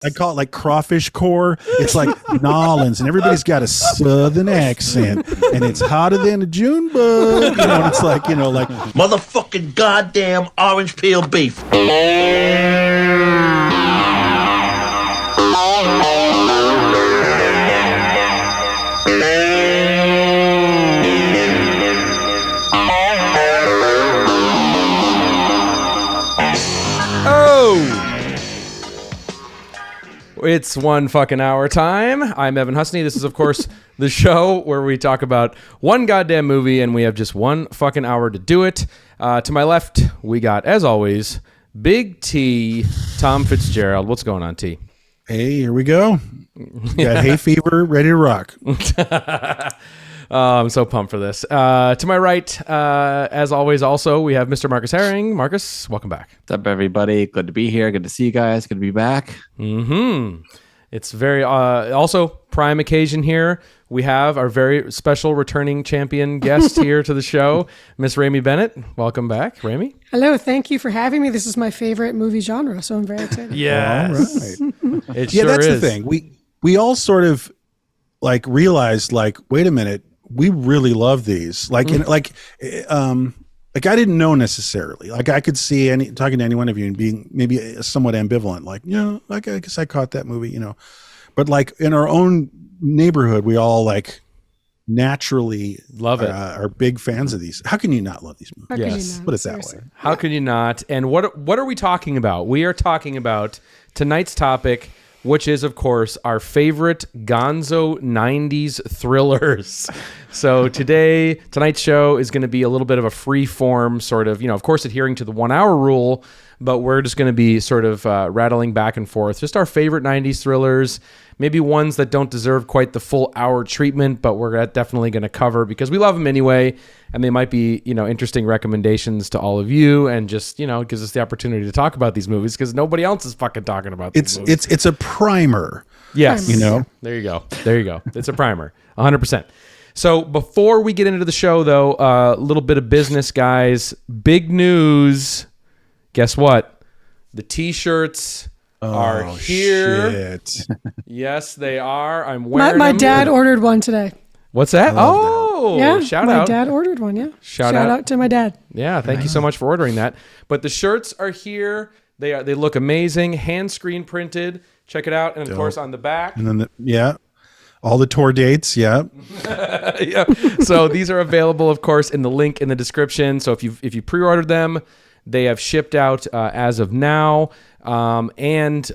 I call it like crawfish core. It's like Nolans, and everybody's got a southern accent, and it's hotter than a June bug. And it's like, like motherfucking goddamn orange peel beef. It's 1 fucking hour time. I'm Evan Husney. This is, of course, the show where we talk about one goddamn movie, and we have just 1 fucking hour to do it. To my left, we got, as always, Big T, Tom Fitzgerald. What's going on, T? Hey, here we go. Got hay fever, ready to rock. I'm so pumped for this. To my right, as always, also, we have Mr. Marcus Herring. Marcus, welcome back. What's up, everybody? Good to be here. Good to see you guys. Good to be back. Mm-hmm. It's very, also, prime occasion here. We have our very special returning champion guest here to the show, Miss Rémy Bennett. Welcome back, Rémy. Hello, thank you for having me. This is my favorite movie genre, so I'm very excited. Yes. All right. It sure that's is. the thing. We all sort of like realized, like, wait a minute, we really love these. Like, like I didn't know necessarily. Like, I could see talking to any one of you and being maybe somewhat ambivalent. Like, like I guess I caught that movie, But like in our own neighborhood, we all like naturally love it. Are big fans of these. How can you not love these movies? Yes, put it that way. How can you not? And what are we talking about? We are talking about tonight's topic, which is, of course, our favorite gonzo 90s thrillers. So tonight's show is going to be a little bit of a free form sort of, of course, adhering to the 1 hour rule, but we're just going to be sort of rattling back and forth. Just our favorite 90s thrillers, maybe ones that don't deserve quite the full hour treatment, but we're definitely going to cover because we love them anyway. And they might be, interesting recommendations to all of you, and just, it gives us the opportunity to talk about these movies because nobody else is fucking talking about these movies. It's a primer. Yes. There you go. It's a primer. 100%. So before we get into the show, though, a little bit of business, guys. Big news. Guess what? The T-shirts are here. Shit. Yes, they are. I'm wearing my them. dad ordered one today. What's that? Oh, yeah. Shout my out. dad ordered one, yeah. Shout out to my dad. Yeah, thank you so much for ordering that. But the shirts are here. They look amazing. Hand screen printed. Check it out. And of course on the back. And then all the tour dates, yeah. Yeah. So these are available, of course, in the link in the description. So if you pre-ordered them, they have shipped out as of now. And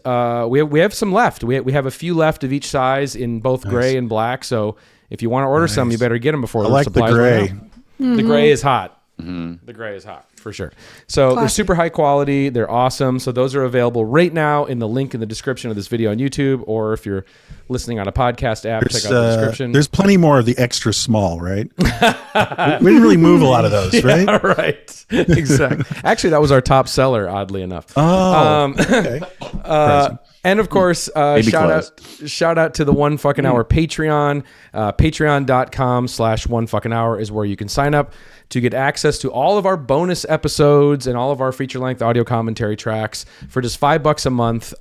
we have some left. We have a few left of each size in both gray and black. So if you want to order some, you better get them before I like the supplies gray. run out. The gray is hot. The gray is hot for sure. So they're super high quality. They're awesome. So those are available right now in the link in the description of this video on YouTube, or if you're listening on a podcast app, check out the description. There's plenty more of the extra small, right? We didn't really move a lot of those, right? Yeah, right. Exactly. Actually, that was our top seller, oddly enough. Oh, okay. And of course, shout out to the 1 fucking hour Patreon. Patreon.com/1 fucking hour is where you can sign up to get access to all of our bonus episodes and all of our feature length audio commentary tracks for just $5 a month.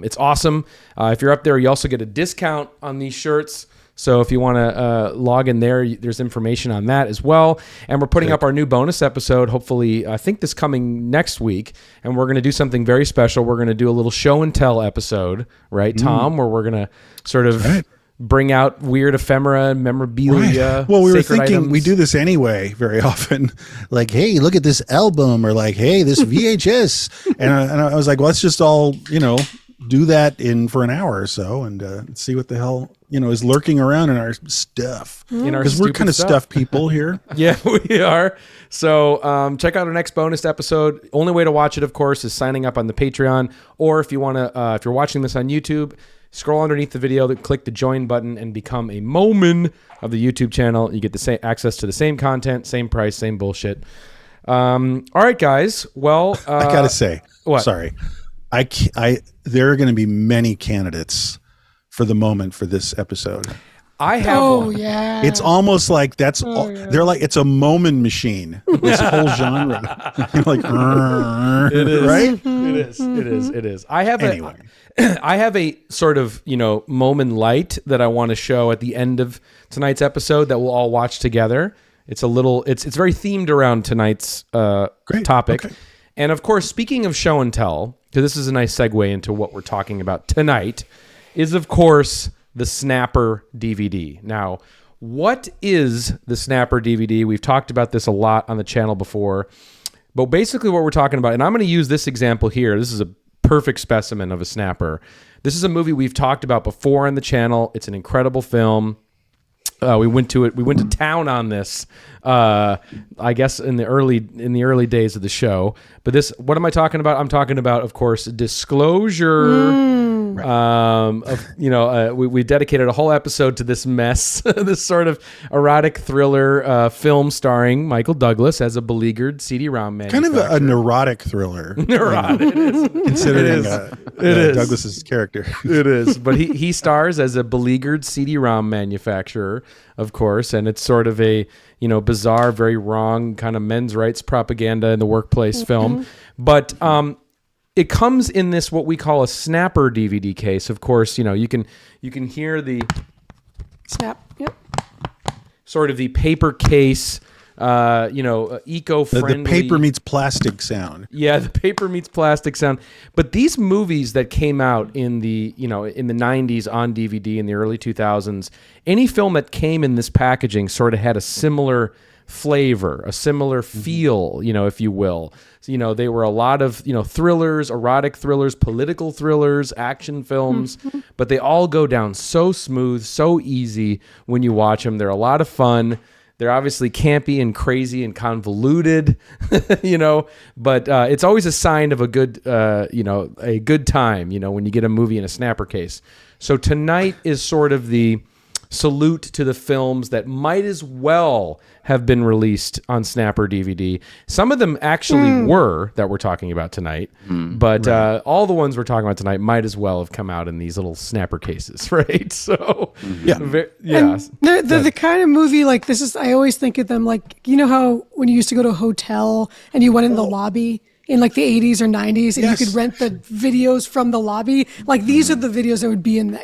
It's awesome. If you're up there, you also get a discount on these shirts. So if you want to log in there, there's information on that as well. And we're putting up our new bonus episode, hopefully, I think this coming next week. And we're going to do something very special. We're going to do a little show and tell episode, right, Tom, where we're going to sort of bring out weird ephemera and memorabilia. Right. Well, we were thinking items. we do this anyway very often. Like, hey, look at this album, or like, hey, this VHS. and I was like, well, let's just all, do that for an hour or so and see what the hell is lurking around in our stuff, because we're kind of stuff people here. Yeah, we are. So check out our next bonus episode. Only way to watch it, of course, is signing up on the Patreon, or if you want to, if you're watching this on YouTube, scroll underneath the video, click the join button, and become a Momen of the YouTube channel. You get the same access to the same content, same price, same bullshit. All right, guys. Well, I gotta say, what? Sorry, there are going to be many candidates for the moment for this episode. I have Oh one. yeah. It's almost like that's all, yeah. they're like it's a Momen machine. This whole genre, like It is right. It is. It is. It is. I have Anyway. I have a sort of moment light that I want to show at the end of tonight's episode that we'll all watch together. It's a little. It's very themed around tonight's topic. Okay. And of course, speaking of show and tell, because this is a nice segue into what we're talking about tonight, is of course the Snapper DVD. Now, what is the Snapper DVD? We've talked about this a lot on the channel before, but basically what we're talking about, and I'm going to use this example here. This is a perfect specimen of a Snapper. This is a movie we've talked about before on the channel. It's an incredible film. We went to town on this, I guess in the early days of the show. But this, what am I talking about? I'm talking about, of course, Disclosure. We dedicated a whole episode to this mess, this sort of erotic thriller film starring Michael Douglas as a beleaguered CD-ROM Kind manufacturer. of a neurotic thriller. Neurotic. It is. Considering It is. Douglas's character. It is, but he stars as a beleaguered CD-ROM manufacturer, of course, and it's sort of a bizarre, very wrong kind of men's rights propaganda in the workplace film. But it comes in this what we call a Snapper DVD case. Of course, you can hear the Snap. Yep. sort of the paper case. Eco-friendly. The paper meets plastic sound. Yeah, the paper meets plastic sound. But these movies that came out in the 90s on DVD in the early 2000s, any film that came in this packaging sort of had a similar flavor, a similar feel, if you will. So, they were a lot of, thrillers, erotic thrillers, political thrillers, action films, but they all go down so smooth, so easy when you watch them. They're a lot of fun. They're obviously campy and crazy and convoluted, but it's always a sign of a good time, when you get a movie in a Snapper case. So tonight is sort of the salute to the films that might as well have been released on Snapper DVD. Some of them actually were that we're talking about tonight, but all the ones we're talking about tonight might as well have come out in these little Snapper cases, right? So, yeah. And they're the kind of movie like this is, I always think of them like, how when you used to go to a hotel and you went in the lobby in like the 80s or 90s and you could rent the videos from the lobby, like these are the videos that would be in there,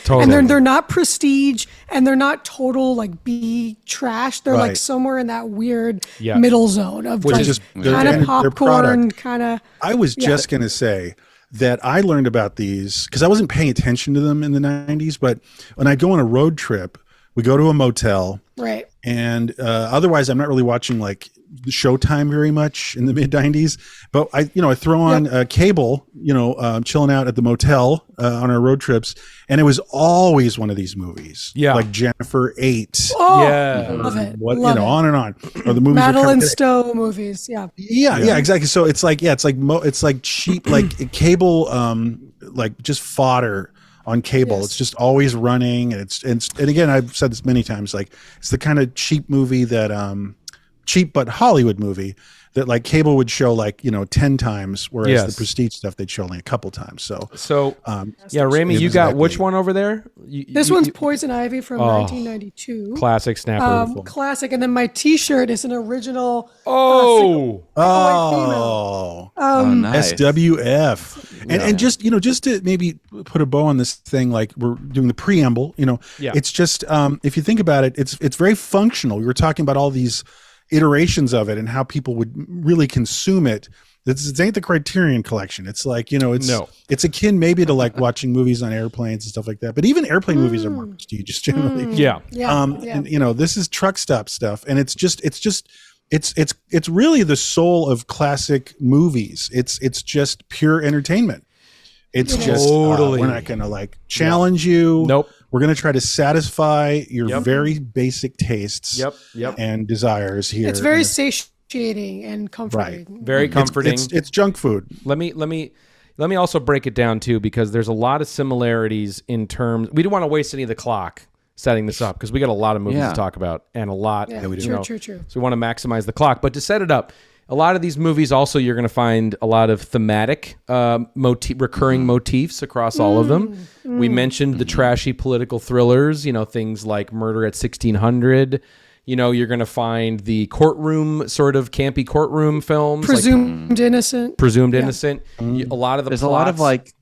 Totally. And they're not prestige and they're not total like B trash. They're like somewhere in that weird middle zone of Which like is just kind of popcorn, kind of. I was just going to say that I learned about these because I wasn't paying attention to them in the 90s, but when I go on a road trip, we go to a motel. Right. And otherwise, I'm not really watching like Showtime very much in the mid 90s. But I throw on cable, chilling out at the motel on our road trips, and it was always one of these movies. Yeah, like Jennifer 8. Oh, yeah, love it. Love it. On and on. Or the movies. Madeline Stowe movies. Yeah, exactly. So it's like it's like cheap like cable, like just fodder on cable. Yes. It's just always running, and and again, I've said this many times, like it's the kind of cheap movie that cheap but Hollywood movie that like cable would show like 10 times, whereas the prestige stuff they'd show only a couple times. So Rémy, you got which one over there? This one's Poison Ivy from 1992. Classic Snapper. Classic. And then my T-shirt is an original. Nice. SWF. And just just to maybe put a bow on this thing, like we're doing the preamble, it's just if you think about it, it's very functional. We were talking about all these iterations of it and how people would really consume it. This ain't the Criterion Collection. It's like it's akin maybe to like watching movies on airplanes and stuff like that. But even airplane movies are more prestigious generally. And this is truck stop stuff, and it's really the soul of classic movies. It's just pure entertainment. It's just we're not gonna like challenge you. Nope. We're gonna try to satisfy your very basic tastes. Yep. And desires here. It's very satiating and comforting. Right. Very comforting. It's junk food. Let me also break it down too, because there's a lot of similarities in terms. We don't want to waste any of the clock setting this up because we got a lot of movies to talk about and a lot. Yeah, true. So we want to maximize the clock. But to set it up, A lot of these movies also, you're going to find a lot of thematic recurring motifs across all of them. We mentioned the trashy political thrillers, things like Murder at 1600. You're going to find the courtroom, sort of campy courtroom films. Presumed innocent. Presumed innocent. A lot of the There's plots, a lot of like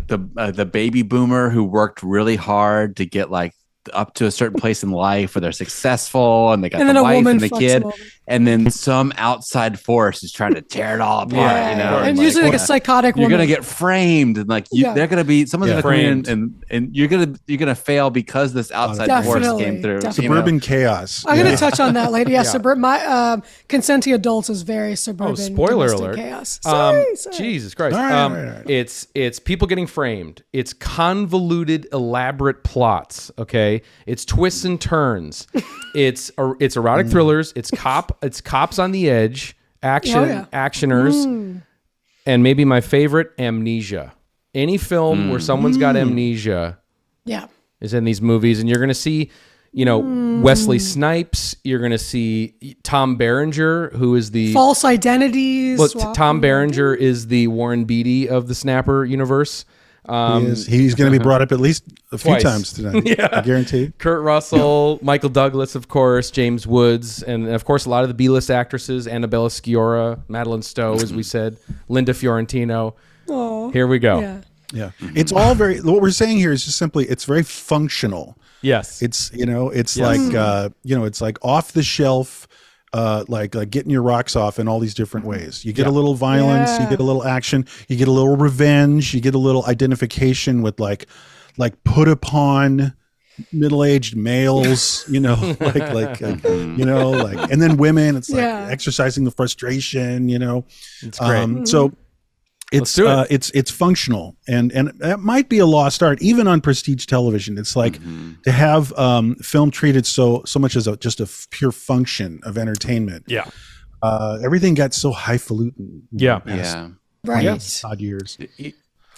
the baby boomer who worked really hard to get like up to a certain place in life where they're successful and they got the wife and the kid, and then some outside force is trying to tear it all apart. And usually like a psychotic you're woman. gonna get framed, and like they're gonna be someone's gonna come in and you're gonna fail because this outside force came through. Suburban chaos. I'm gonna touch on that later. My consenting adults is very suburban. Spoiler alert! Chaos. Sorry. Jesus Christ! All right. It's people getting framed. It's convoluted, elaborate plots. Okay, it's twists and turns. it's erotic thrillers. It's cops on the edge, actioners, and maybe my favorite, amnesia. Any film where someone's got amnesia, is in these movies, and you're going to see, Wesley Snipes. You're going to see Tom Berenger, who is the false identities. Well, Tom Berenger is the Warren Beatty of the Snapper universe. He's going to be brought up at least a few times tonight. I guarantee. Kurt Russell, Michael Douglas, of course, James Woods, and of course a lot of the B-list actresses: Annabella Sciorra, Madeline Stowe, as we said, Linda Fiorentino. Oh, here we go. Yeah, it's all very. What we're saying here is just simply, it's very functional. Yes, it's like it's like off the shelf. Like getting your rocks off in all these different ways. You get a little violence, you get a little action, you get a little revenge, you get a little identification with like put upon middle-aged males, and then women, it's like exercising the frustration, It's great. So it's functional, and that might be a lost art even on prestige television. It's like to have film treated so much as just a pure function of entertainment. Everything got so highfalutin. Right. Odd years.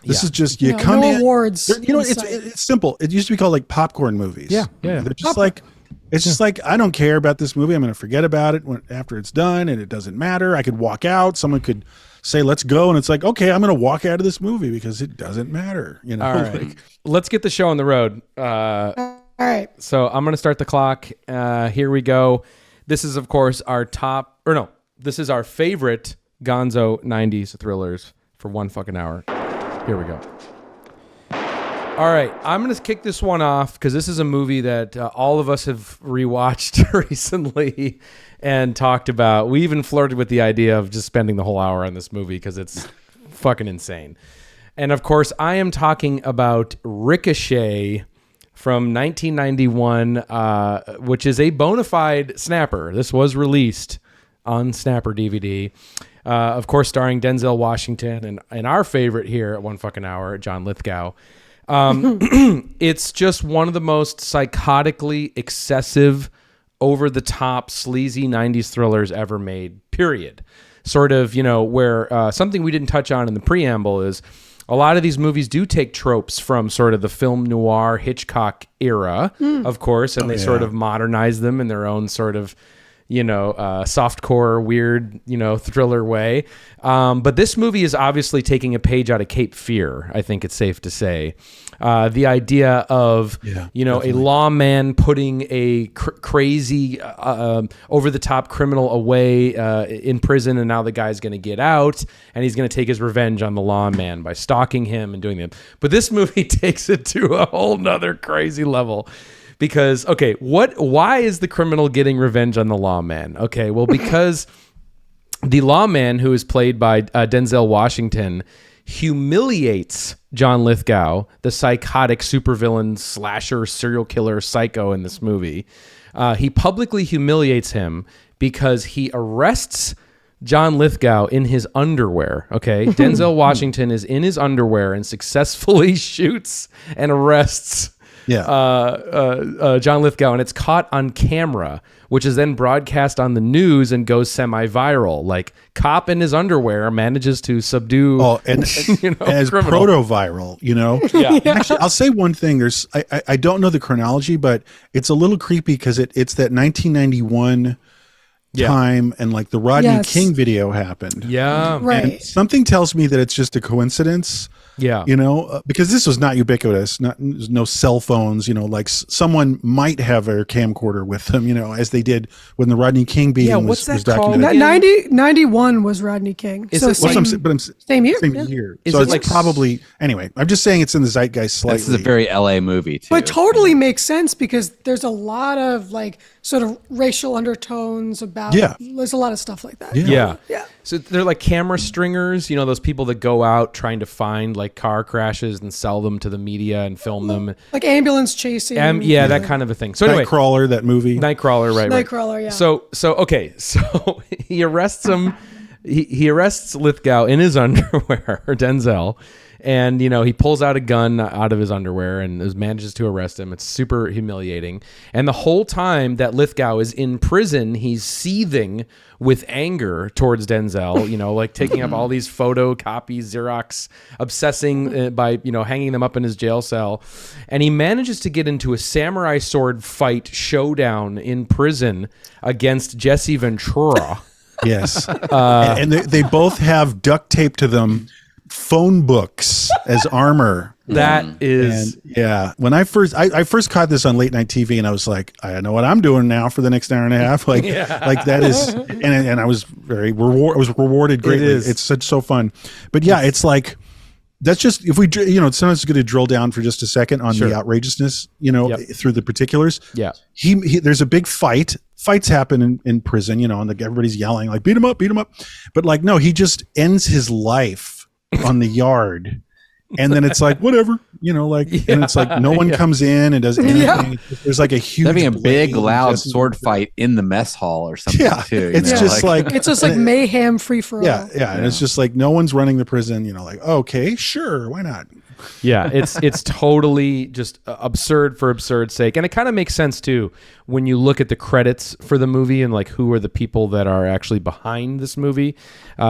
This is just come in. Awards. It's simple. It used to be called like popcorn movies. They're just like. It's just like, I don't care about this movie. I'm going to forget about it after it's done, and it doesn't matter. I could walk out. Someone could say, let's go. And it's like, okay, I'm going to walk out of this movie because it doesn't matter. All right. Let's get the show on the road. All right. So I'm going to start the clock. Here we go. This is, of course, this is our favorite gonzo 90s thrillers for 1 fucking hour. Here we go. All right, I'm going to kick this one off because this is a movie that all of us have rewatched recently and talked about. We even flirted with the idea of just spending the whole hour on this movie because it's fucking insane. And of course, I am talking about Richochet from 1991, which is a bona fide snapper. This was released on Snapper DVD. Of course, starring Denzel Washington and our favorite here at 1 fucking hour, John Lithgow. It's just one of the most psychotically excessive, over-the-top, sleazy 90s thrillers ever made, period. Sort of, where something we didn't touch on in the preamble is a lot of these movies do take tropes from sort of the film noir Hitchcock era, of course, and they sort of modernize them in their own sort of softcore, weird, thriller way. But this movie is obviously taking a page out of Cape Fear, I think it's safe to say. The idea of, a lawman putting a crazy, over-the-top criminal away in prison, and now the guy's going to get out, and he's going to take his revenge on the lawman by stalking him and doing them. But this movie takes it to a whole nother crazy level. Because, okay, why is the criminal getting revenge on the lawman? Okay, well, because the lawman, who is played by Denzel Washington, humiliates John Lithgow, the psychotic supervillain, slasher, serial killer, psycho in this movie. He publicly humiliates him because he arrests John Lithgow in his underwear. Okay, Denzel Washington is in his underwear and successfully shoots and arrests John Lithgow, and it's caught on camera, which is then broadcast on the news and goes semi-viral. Like, cop in his underwear manages to subdue. Oh, and as proto-viral, Yeah. Actually, I'll say one thing. I don't know the chronology, but it's a little creepy because it's that 1991 time and like the Rodney King video happened. Yeah. Right. And something tells me that it's just a coincidence. Yeah. You know, because this was not ubiquitous, there's no cell phones, you know, like someone might have a camcorder with them, you know, as they did when the Rodney King beating was documented. 91 was Rodney King. Is so it same, same year. Same yeah. year. Is So it it's like probably, anyway, I'm just saying it's in the zeitgeist slightly. This is a very LA movie too. But totally makes sense because there's a lot of like sort of racial undertones about. Yeah. There's a lot of stuff like that. Yeah. Yeah. So they're like camera stringers, you know, those people that go out trying to find like car crashes and sell them to the media and film them. Like ambulance chasing. Yeah, that kind of a thing. So anyway, Nightcrawler, that movie. Nightcrawler, right. Nightcrawler, yeah. So okay, so he arrests him. He arrests Lithgow in his underwear, or Denzel, and you know he pulls out a gun out of his underwear and manages to arrest him. It's super humiliating. And the whole time that Lithgow is in prison, he's seething with anger towards Denzel. You know, like taking up all these photocopies, Xerox, obsessing by hanging them up in his jail cell. And he manages to get into a samurai sword fight showdown in prison against Jesse Ventura. Yes. And they both have duct tape to them phone books as armor. That is, and yeah. When I first caught this on late night TV, and I was like, I know what I'm doing now for the next hour and a half. Like, like that is, and I was rewarded greatly. It's so fun. But yeah, it's like that's just if we sometimes it's good to drill down for just a second on the outrageousness, through the particulars. Yeah, he there's a big fight. Fights happen in prison, and like everybody's yelling like beat him up, but like no, he just ends his life on the yard. And then it's like whatever, and it's like no one comes in and does anything. There's like a huge having a big loud sword fight in the mess hall or something too. It's just like it's just like mayhem free for all. Yeah, and it's just like no one's running the prison. Like okay, sure, why not? Yeah, it's totally just absurd for absurd's sake, and it kind of makes sense too when you look at the credits for the movie and like who are the people that are actually behind this movie.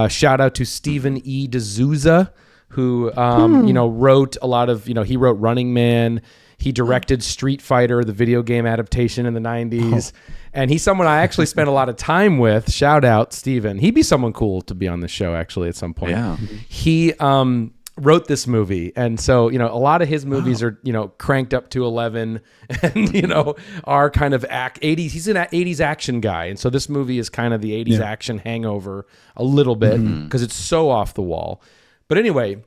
Shout out to Stephen E. D'Souza, who wrote a lot of he wrote Running Man. He directed Street Fighter, the video game adaptation in the 90s. And he's someone I actually spent a lot of time with. Shout out, Steven. He'd be someone cool to be on the show, actually, at some point. Yeah. He wrote this movie. And so, a lot of his movies are, cranked up to 11 and, are kind of 80s. He's an 80s action guy. And so this movie is kind of the 80s action hangover a little bit because it's so off the wall. But anyway,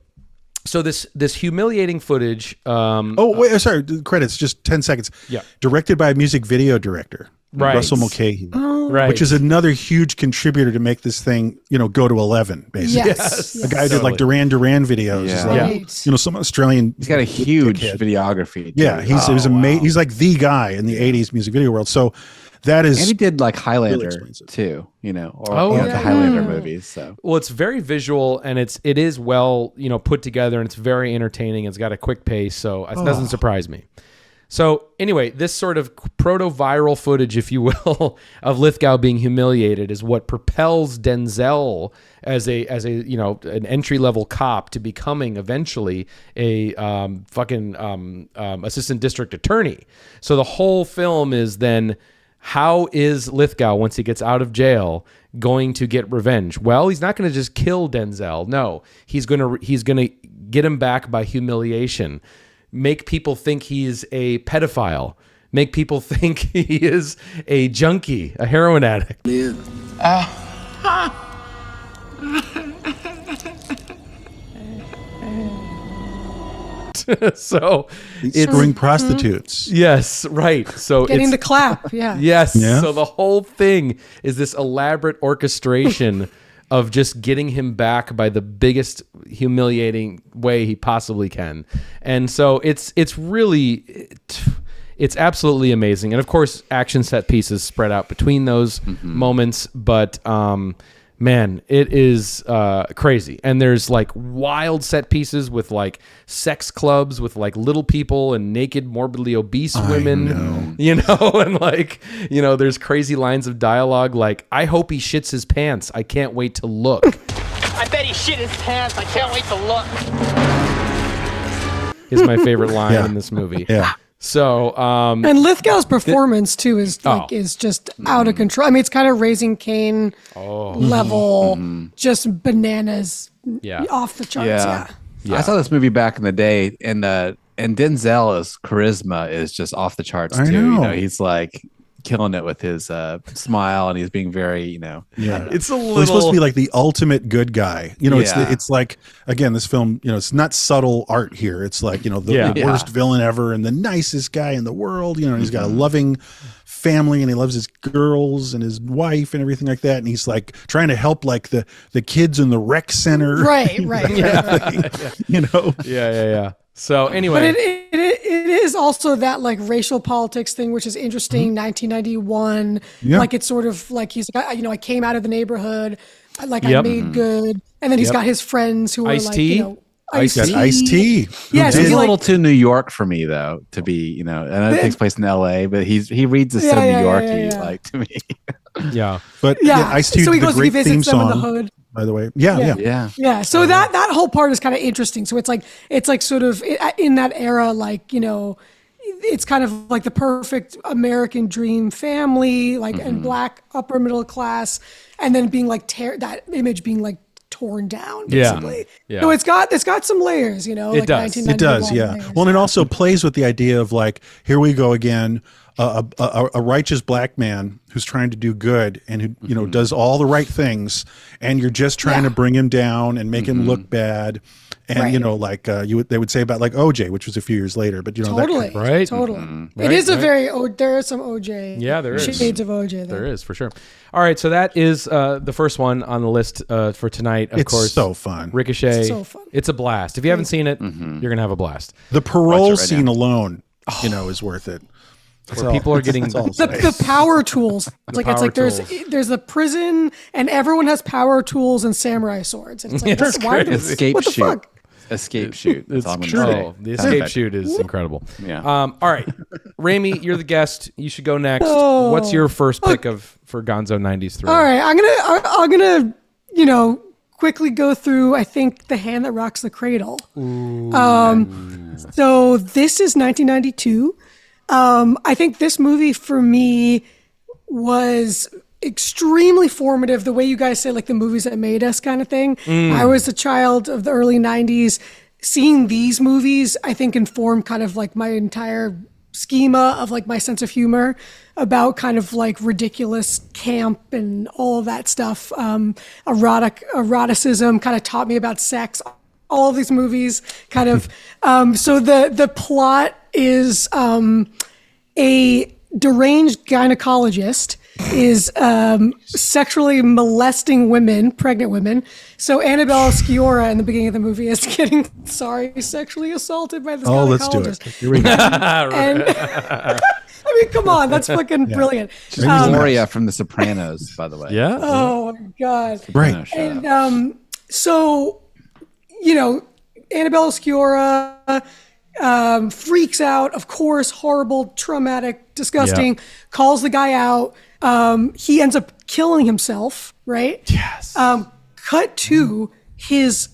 so this humiliating footage. Sorry, credits, just 10 seconds. Yeah. Directed by a music video director, right. Russell Mulcahy. Right. Which is another huge contributor to make this thing, go to 11, basically. Yes. A guy who did like Duran Duran videos. Yeah. Some Australian. He's got a huge videography. Yeah, he's like the guy in the 80s music video world. So that is, and he did like Highlander too, the Highlander movies. So well, it's very visual and it is well, put together and it's very entertaining. It's got a quick pace, so it doesn't surprise me. So anyway, this sort of proto-viral footage, if you will, of Lithgow being humiliated is what propels Denzel as an entry-level cop to becoming eventually a assistant district attorney. So the whole film is then, how is Lithgow, once he gets out of jail, going to get revenge? Well, he's not going to just kill Denzel. No, he's going to get him back by humiliation. Make people think he's a pedophile. Make people think he is a junkie, a heroin addict. So it's screwing prostitutes. Yes, right. So getting the clap. Yeah. Yes. Yeah. So the whole thing is this elaborate orchestration of just getting him back by the biggest humiliating way he possibly can. And so it's absolutely amazing. And of course, action set pieces spread out between those moments, but man, it is crazy. And there's like wild set pieces with like sex clubs with like little people and naked, morbidly obese women, and like, there's crazy lines of dialogue like, I hope he shits his pants. I can't wait to look. I bet he shit his pants. I can't wait to look. Is my favorite line in this movie. Yeah. So, and Lithgow's performance too is just out of control. I mean, it's kind of Raising Cain level, just bananas, off the charts. Yeah. I saw this movie back in the day, and Denzel's charisma is just off the charts too. You know, he's like killing it with his smile, and he's being very, it's a little. He's supposed to be like the ultimate good guy. You know, it's like, again, this film, it's not subtle art here. It's like, the worst villain ever and the nicest guy in the world. You know, and he's got a loving family, and he loves his girls and his wife and everything like that. And he's like trying to help like the kids in the rec center. Right. Yeah. So anyway, but it is also that like racial politics thing, which is interesting. 1991, like it's sort of like he's like, I came out of the neighborhood, like I made good, and then he's got his friends who are Ice-T? like, Ice-T. Ice-T. Yeah, He's a little too New York for me though, to be, and it takes place in LA, but he reads it so New Yorky, like to me. But Ice-T, so he goes, he great visits theme them in the song, hood. by the way. Yeah. So that whole part is kind of interesting. So it's like sort of in that era, like, it's kind of like the perfect American dream family, like and black upper middle class, and then being like that image being like torn down basically. So it's got some layers, It like does. It does, yeah. layers. Well, and it also plays with the idea of like, here we go again, a righteous black man who's trying to do good and who does all the right things, and you're just trying to bring him down and make him look bad. And like they would say about like OJ, which was a few years later, but totally, that kind of, totally. It is a very there is some OJ. Yeah, there is shades of OJ. There is for sure. All right, so that is the first one on the list for tonight. Of course, it's so fun. Ricochet. It's so fun. It's a blast. If you haven't seen it, you're gonna have a blast. The parole scene alone, is worth it. Where people are getting the power tools. It's like there's a prison and everyone has power tools and samurai swords. And it's like, why escape what the shoot. fuck? Escape shoot. That's all I'm true. gonna say. The escape shoot is incredible. Yeah. All right, Rémy, you're the guest. You should go next. What's your first pick for Gonzo 90s thriller? All right, I'm gonna quickly go through. I think The Hand That Rocks the Cradle. So this is 1992. I think this movie for me was extremely formative, the way you guys say like the movies that made us kind of thing. I was a child of the early 90s. Seeing these movies, I think, informed kind of like my entire schema of like my sense of humor about kind of like ridiculous camp and all of that stuff. Eroticism kind of taught me about sex. All of these movies kind of so the plot is a deranged gynecologist is sexually molesting women, pregnant women. So Annabella Sciorra in the beginning of the movie is getting sexually assaulted by this gynecologist. Let's do it. Here we go. And I mean, come on, that's fucking brilliant. She's Gloria from The Sopranos, by the way. Yeah. Oh my God. Right. And so, Annabella Sciorra freaks out, of course, horrible, traumatic, disgusting, calls the guy out. He ends up killing himself, right? Yes. Cut to his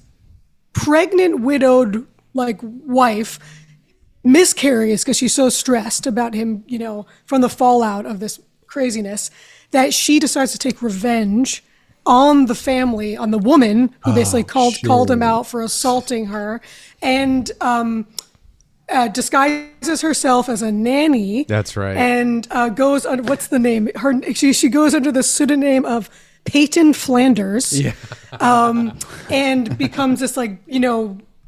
pregnant, widowed, wife miscarries because she's so stressed about him, from the fallout of this craziness, that she decides to take revenge on the family, on the woman who basically called him out for assaulting her, and disguises herself as a nanny. That's right. And goes under, what's the name? She goes under the pseudonym of Peyton Flanders. Yeah. And becomes this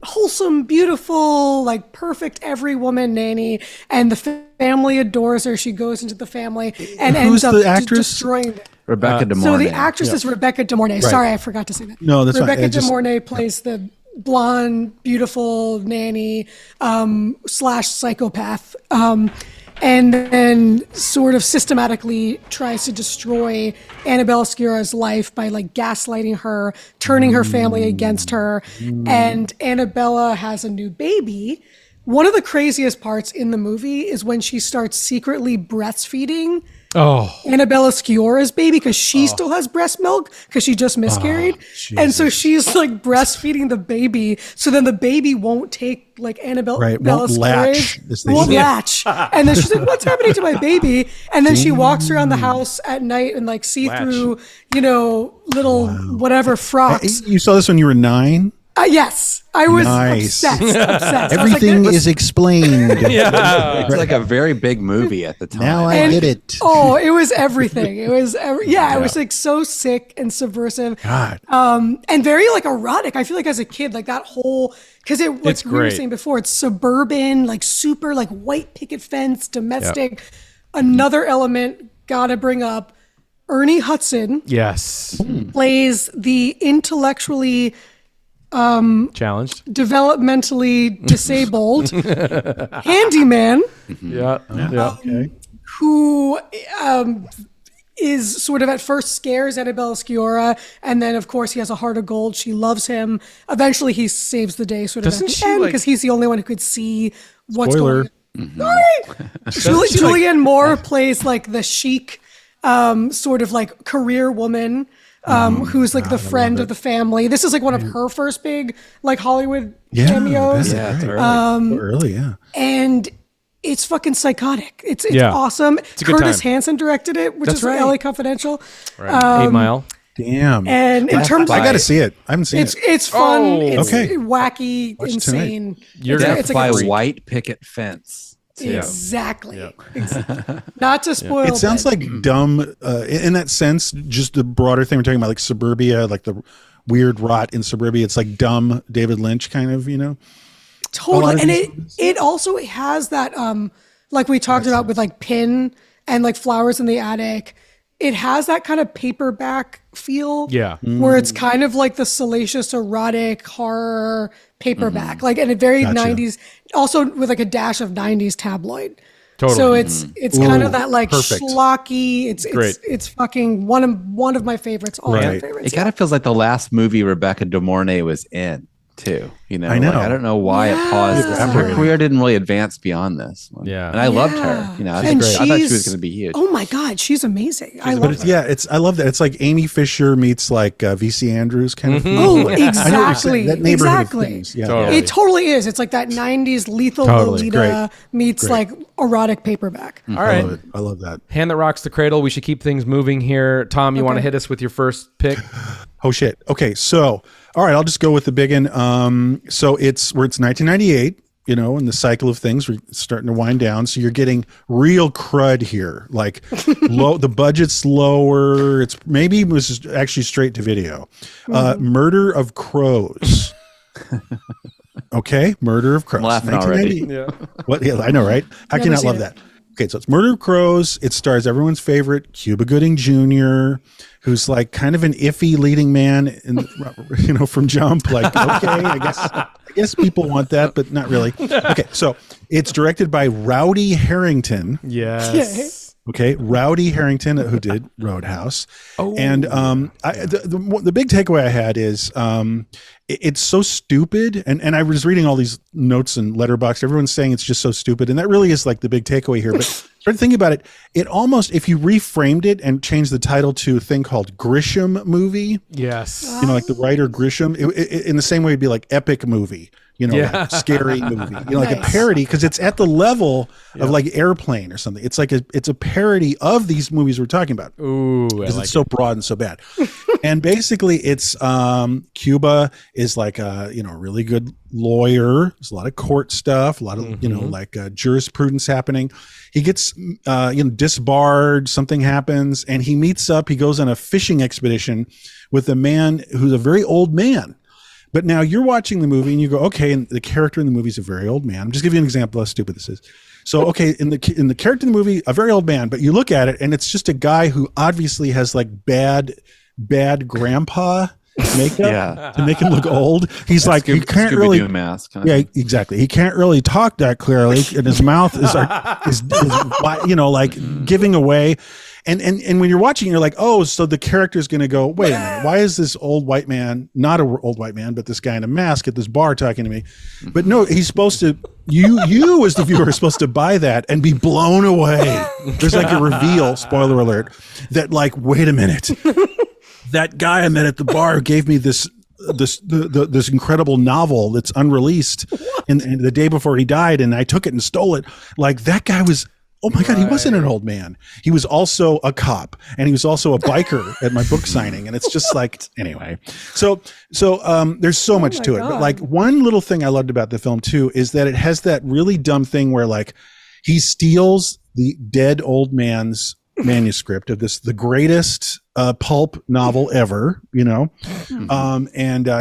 wholesome, beautiful, perfect every woman nanny. And the family adores her. She goes into the family and ends up destroying them. Rebecca De Mornay. So the actress is Rebecca De Mornay. Right. Sorry, I forgot to say that. No, that's Rebecca fine. De Mornay plays the blonde, beautiful nanny / psychopath, and then sort of systematically tries to destroy Annabella Sciorra's life by gaslighting her, turning her family against her, and Annabella has a new baby. One of the craziest parts in the movie is when she starts secretly breastfeeding Annabella Sciorra's baby because she still has breast milk because she just miscarried. And so she's like breastfeeding the baby. So then the baby won't take like Annabella Sciorra's. Won't latch. And then she's like, what's happening to my baby? And then she walks around the house at night and like see through, little whatever frocks. You saw this when you were 9? Yes, I was obsessed. Everything is explained. It's like a very big movie at the time. Now I get it. Oh, it was everything. It was it was like so sick and subversive. God. And very like erotic. I feel like as a kid, like that whole because It's we were great. saying before, it's suburban, like super like white picket fence, domestic. Another element gotta bring up. Ernie Hudson Yes. plays the intellectually Challenged. developmentally disabled handyman Yeah. Okay. who is sort of at first scares Annabella Sciorra, and then of course he has a heart of gold. She loves him. Eventually he saves the day sort of Doesn't at she, the end like- because he's the only one who could see what's Spoiler. going on. Sorry! Julianne Moore plays like the chic sort of like career woman who's like the friend of the family. This is like one of her first big like Hollywood cameos. That's it's early. Early, yeah. And it's fucking psychotic. It's Yeah. awesome. a good Curtis time. Hanson directed it, which That's is right. LA Confidential. Right. 8 Mile. Damn. And in terms I of got to see it. I haven't seen it. it's fun, Oh. it's Okay. wacky, Watch it tonight. insane. You're It's gonna a- it's a by good- a white picket fence. Exactly. Not to spoil. It sounds but- like dumb in that sense, just the broader thing we're talking about, like suburbia, like the weird rot in suburbia. It's like dumb David Lynch kind of, totally. And these it also has that like we talked about with like Pin and like Flowers in the Attic. It has that kind of paperback feel. Yeah. Where it's kind of like the salacious erotic horror paperback. Like and a very 90s also with like a dash of 90s tabloid. Totally. So it's kind of that like perfect. schlocky. It's great. It's fucking one of my favorites. All my Right. favorites. It kind of feels like the last movie Rebecca De Mornay was in, too. I know. Like, I don't know why it paused. Yeah. Her career didn't really advance beyond this. Yeah. And I loved her. I And thought she was she's- going to be huge. Oh my God, she's amazing. I But love it's, her. I love that. It's like Amy Fisher meets like VC Andrews kind of. Oh, I know what you're exactly. saying. That neighborhood of Exactly. things. Yeah. Totally. It totally is. It's like that 90s lethal Totally. Lolita meets like erotic paperback. All I right. love it. I love that. Hand that rocks the cradle. We should keep things moving here. Tom, you want to Okay. hit us with your first pick? Oh shit. Okay, so all right, I'll just go with the big one. So it's 1998, and the cycle of things we're starting to wind down. So you're getting real crud here. Like the budget's lower. It was actually straight to video. Murder of Crows. Okay, Murder of Crows. I'm laughing already. 1998. What? Yeah, I know, right? How can you not Never love seen that? Okay, so it's Murder of Crows. It stars everyone's favorite Cuba Gooding Jr., who's like kind of an iffy leading man, from Jump. Like, okay, I guess people want that, but not really. Okay, so it's directed by Rowdy Harrington. Yes. Okay, Rowdy Harrington, who did Roadhouse. Oh. And the big takeaway I had is it's so stupid. And I was reading all these notes and Letterboxd. Everyone's saying it's just so stupid. And that really is like the big takeaway here. But start thinking about it. It almost, if you reframed it and changed the title to a thing called Grisham Movie, Yes. like the writer Grisham, it, in the same way it'd be like epic movie. Like scary movie, like a parody, because it's at the level of like Airplane or something. It's like it's a parody of these movies we're talking about. Ooh, because it's so broad and so bad. And basically, it's Cuba is like a really good lawyer. There's a lot of court stuff, a lot of like jurisprudence happening. He gets disbarred. Something happens, and he meets up. He goes on a fishing expedition with a man who's a very old man. But now you're watching the movie and you go, okay, and the character in the movie is a very old man. I'm just giving you an example of how stupid this is. So, okay, in the character in the movie, a very old man, but you look at it and it's just a guy who obviously has like bad grandpa makeup to make him look old. He's like, he can't really mask. Exactly. He can't really talk that clearly, and his mouth is like giving away. And when you're watching, you're like, oh, so the character's going to go, wait a minute, why is this old white man, not an old white man, but this guy in a mask at this bar talking to me? But no, he's supposed to, you as the viewer are supposed to buy that and be blown away. There's like a reveal, spoiler alert, that like, wait a minute, that guy I met at the bar gave me this incredible novel that's unreleased and the day before he died, and I took it and stole it. Like, that guy was, oh my God, he wasn't an old man. He was also a cop, and he was also a biker at my book signing. And it's just like, anyway. So there's so much to it. But like, one little thing I loved about the film too is that it has that really dumb thing where like he steals the dead old man's manuscript of the greatest pulp novel ever, and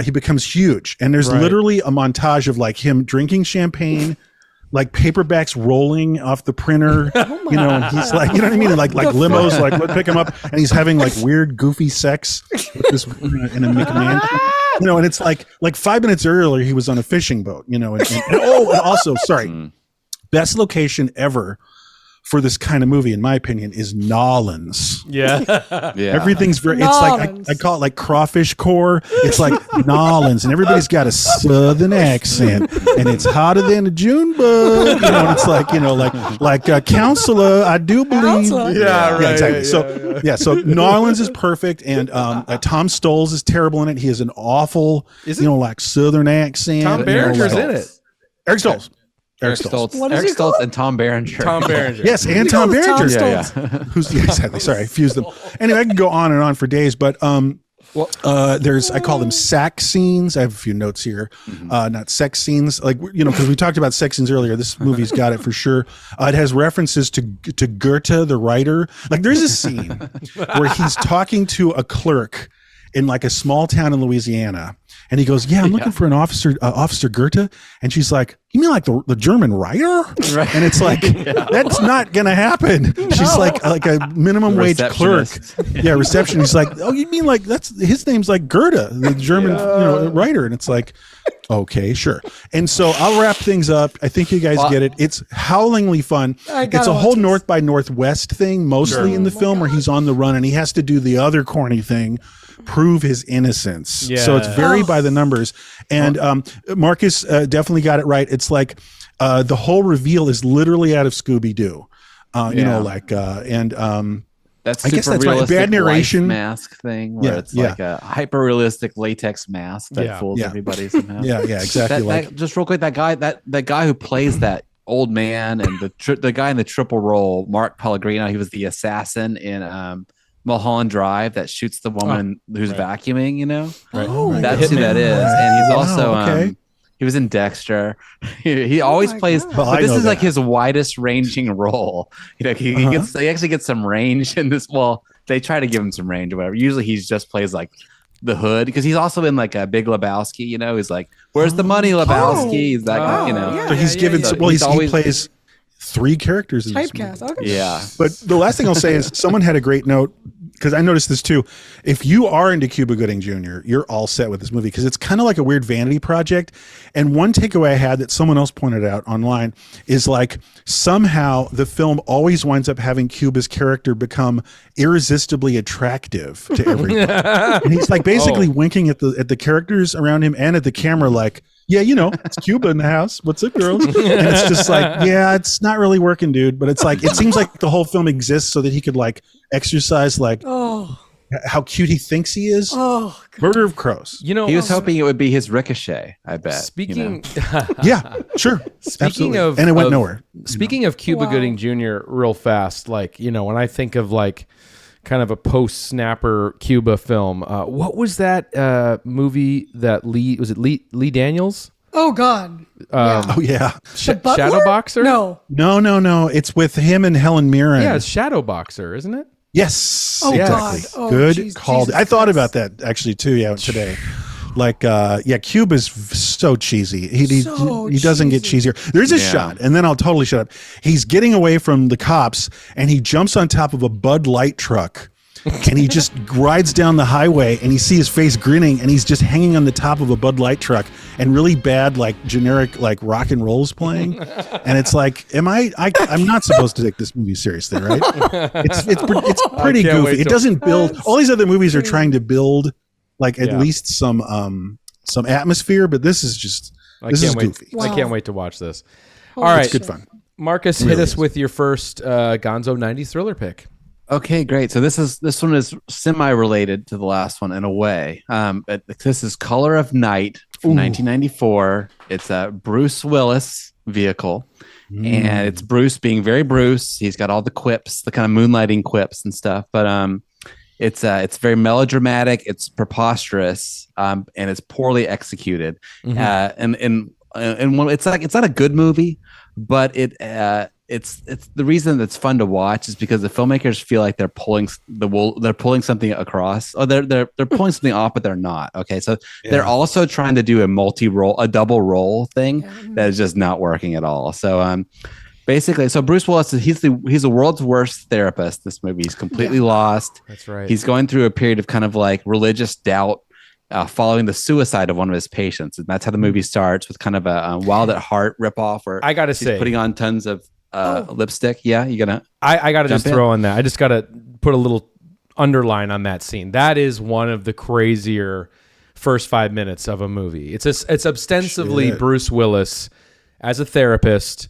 he becomes huge. And there's literally a montage of like him drinking champagne, like paperbacks rolling off the printer, and he's like, you know what I mean? And like limos, like, let's pick him up. And he's having like weird, goofy sex with this in a McMahon, and it's like 5 minutes earlier, he was on a fishing boat, and also, sorry, best location ever for this kind of movie, in my opinion, is Nolans. Yeah. Everything's very, it's like, I call it like crawfish core. It's like Nolans, and everybody's got a southern accent, and it's hotter than a June bug. And it's like, like a counselor, I do believe. Yeah, right. Exactly. So Nolans is perfect, and Tom Stolz is terrible in it. He has an awful, like southern accent. Tom Berenger's in it. Eric Stolz. Eric Stoltz and Tom Berenger. Tom Berenger. Yes, and Tom Berenger. Stoltz. Exactly. Sorry, I fused them. Anyway, I can go on and on for days, but there's, I call them sack scenes. I have a few notes here. Not sex scenes, like, because we talked about sex scenes earlier. This movie's got it for sure. It has references to Goethe, the writer. Like, there's a scene where he's talking to a clerk in like a small town in Louisiana. And he goes, I'm looking for an officer, Officer Goethe. And she's like, you mean like the German writer? Right. And it's like, that's not going to happen. No. She's like a minimum wage clerk. Receptionist. He's like, oh, you mean like his name's like Goethe, the German writer. And it's like, okay, sure. And so I'll wrap things up. I think you guys get it. It's howlingly fun. It's a whole North by Northwest thing, mostly in the film where he's on the run and he has to do the other corny thing, prove his innocence. Yeah. So it's very by the numbers. And Marcus definitely got it right. It's like the whole reveal is literally out of Scooby-Doo. That's I guess that's right. Bad narration mask thing where it's like a hyper realistic latex mask that fools everybody somehow. Exactly. That, just real quick, that guy who plays that old man and the guy in the triple role, Mark Pellegrino, he was the assassin in Mulholland Drive that shoots the woman who's vacuuming, Right. That's who that is. And he's also he was in Dexter. He always plays, but this is like his widest ranging role. He actually gets some range in this. Well, they try to give him some range or whatever. Usually he just plays like the hood, because he's also in like a Big Lebowski, he's like, where's the money, Lebowski? He's that guy, So he's given he plays 3 characters in this movie. Okay. Yeah. But the last thing I'll say is someone had a great note, because I noticed this too. If you are into Cuba Gooding Jr., you're all set with this movie, because it's kind of like a weird vanity project. And one takeaway I had that someone else pointed out online is like, somehow the film always winds up having Cuba's character become irresistibly attractive to everyone. And he's like basically winking at the characters around him and at the camera, like, it's Cuba in the house. What's up, girls? And it's just like, it's not really working, dude. But it's like, it seems like the whole film exists so that he could like exercise like how cute he thinks he is. Oh, God. Murder of Crows. He was hoping it would be his Ricochet, I bet. Speaking sure. Speaking Absolutely. of and it went nowhere. Speaking of Cuba Gooding Jr. real fast, like, when I think of like kind of a post-snapper Cuba film, what was that movie that Lee Daniels? Oh God. Shadow Boxer? No. It's with him and Helen Mirren. Yeah, it's Shadow Boxer, isn't it? Yes. Oh, exactly. God. Oh, good call. I thought about that actually too. Today. Like, Cuba's so cheesy. He doesn't get cheesier. There's a shot, and then I'll totally shut up. He's getting away from the cops, and he jumps on top of a Bud Light truck, and he just rides down the highway, and you see his face grinning, and he's just hanging on the top of a Bud Light truck, and really bad, like generic, like rock and roll's playing, and it's like, I'm not supposed to take this movie seriously, right? It's pretty goofy. It doesn't build. All these other movies are trying to build, like at least some atmosphere, but this is just goofy. I can't wait to watch this. All right, it's good fun. Marcus, hit us with your first Gonzo 90s thriller pick. Okay, great. So this one is semi-related to the last one in a way. But this is Color of Night from 1994. It's a Bruce Willis vehicle, and it's Bruce being very Bruce. He's got all the quips, the kind of moonlighting quips and stuff. But it's very melodramatic. It's preposterous, and it's poorly executed. And it's not a good movie. But it's the reason that's fun to watch is because the filmmakers feel like they're pulling something across, or they're pulling something off, but they're not. Okay, so they're also trying to do a double role thing that is just not working at all. So basically, so Bruce Willis, he's the world's worst therapist. This movie, he's completely lost. That's right. He's going through a period of kind of like religious doubt. Following the suicide of one of his patients, and that's how the movie starts, with kind of a Wild at Heart ripoff, where I gotta say, putting on tons of lipstick. Yeah, you gonna? I gotta just throw in that. I just gotta put a little underline on that scene. That is one of the crazier first 5 minutes of a movie. It's ostensibly Bruce Willis as a therapist,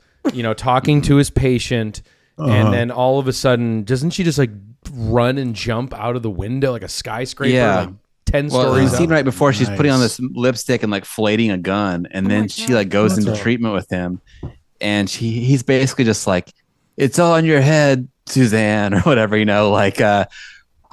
talking to his patient, and then all of a sudden, doesn't she just like run and jump out of the window like a skyscraper? Yeah. Like 10 stories. The scene right before, she's putting on this lipstick and like flating a gun, and then she like goes into treatment with him, and he's basically just like, "It's all in your head, Suzanne," or whatever, like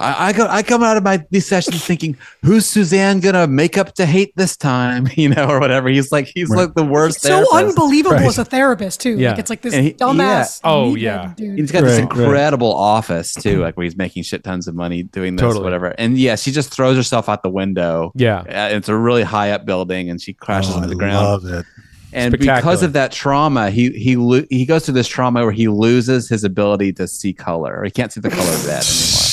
I come out of these sessions thinking, who's Suzanne gonna make up to hate this time, or whatever. He's like the worst. So unbelievable as a therapist too. Yeah. Like it's like this dumbass. Dude. He's got this incredible office too, like where he's making shit tons of money doing this, whatever. And she just throws herself out the window. Yeah, it's a really high up building, and she crashes into the ground. I love it. And because of that trauma, he goes through this trauma where he loses his ability to see color. He can't see the color red anymore.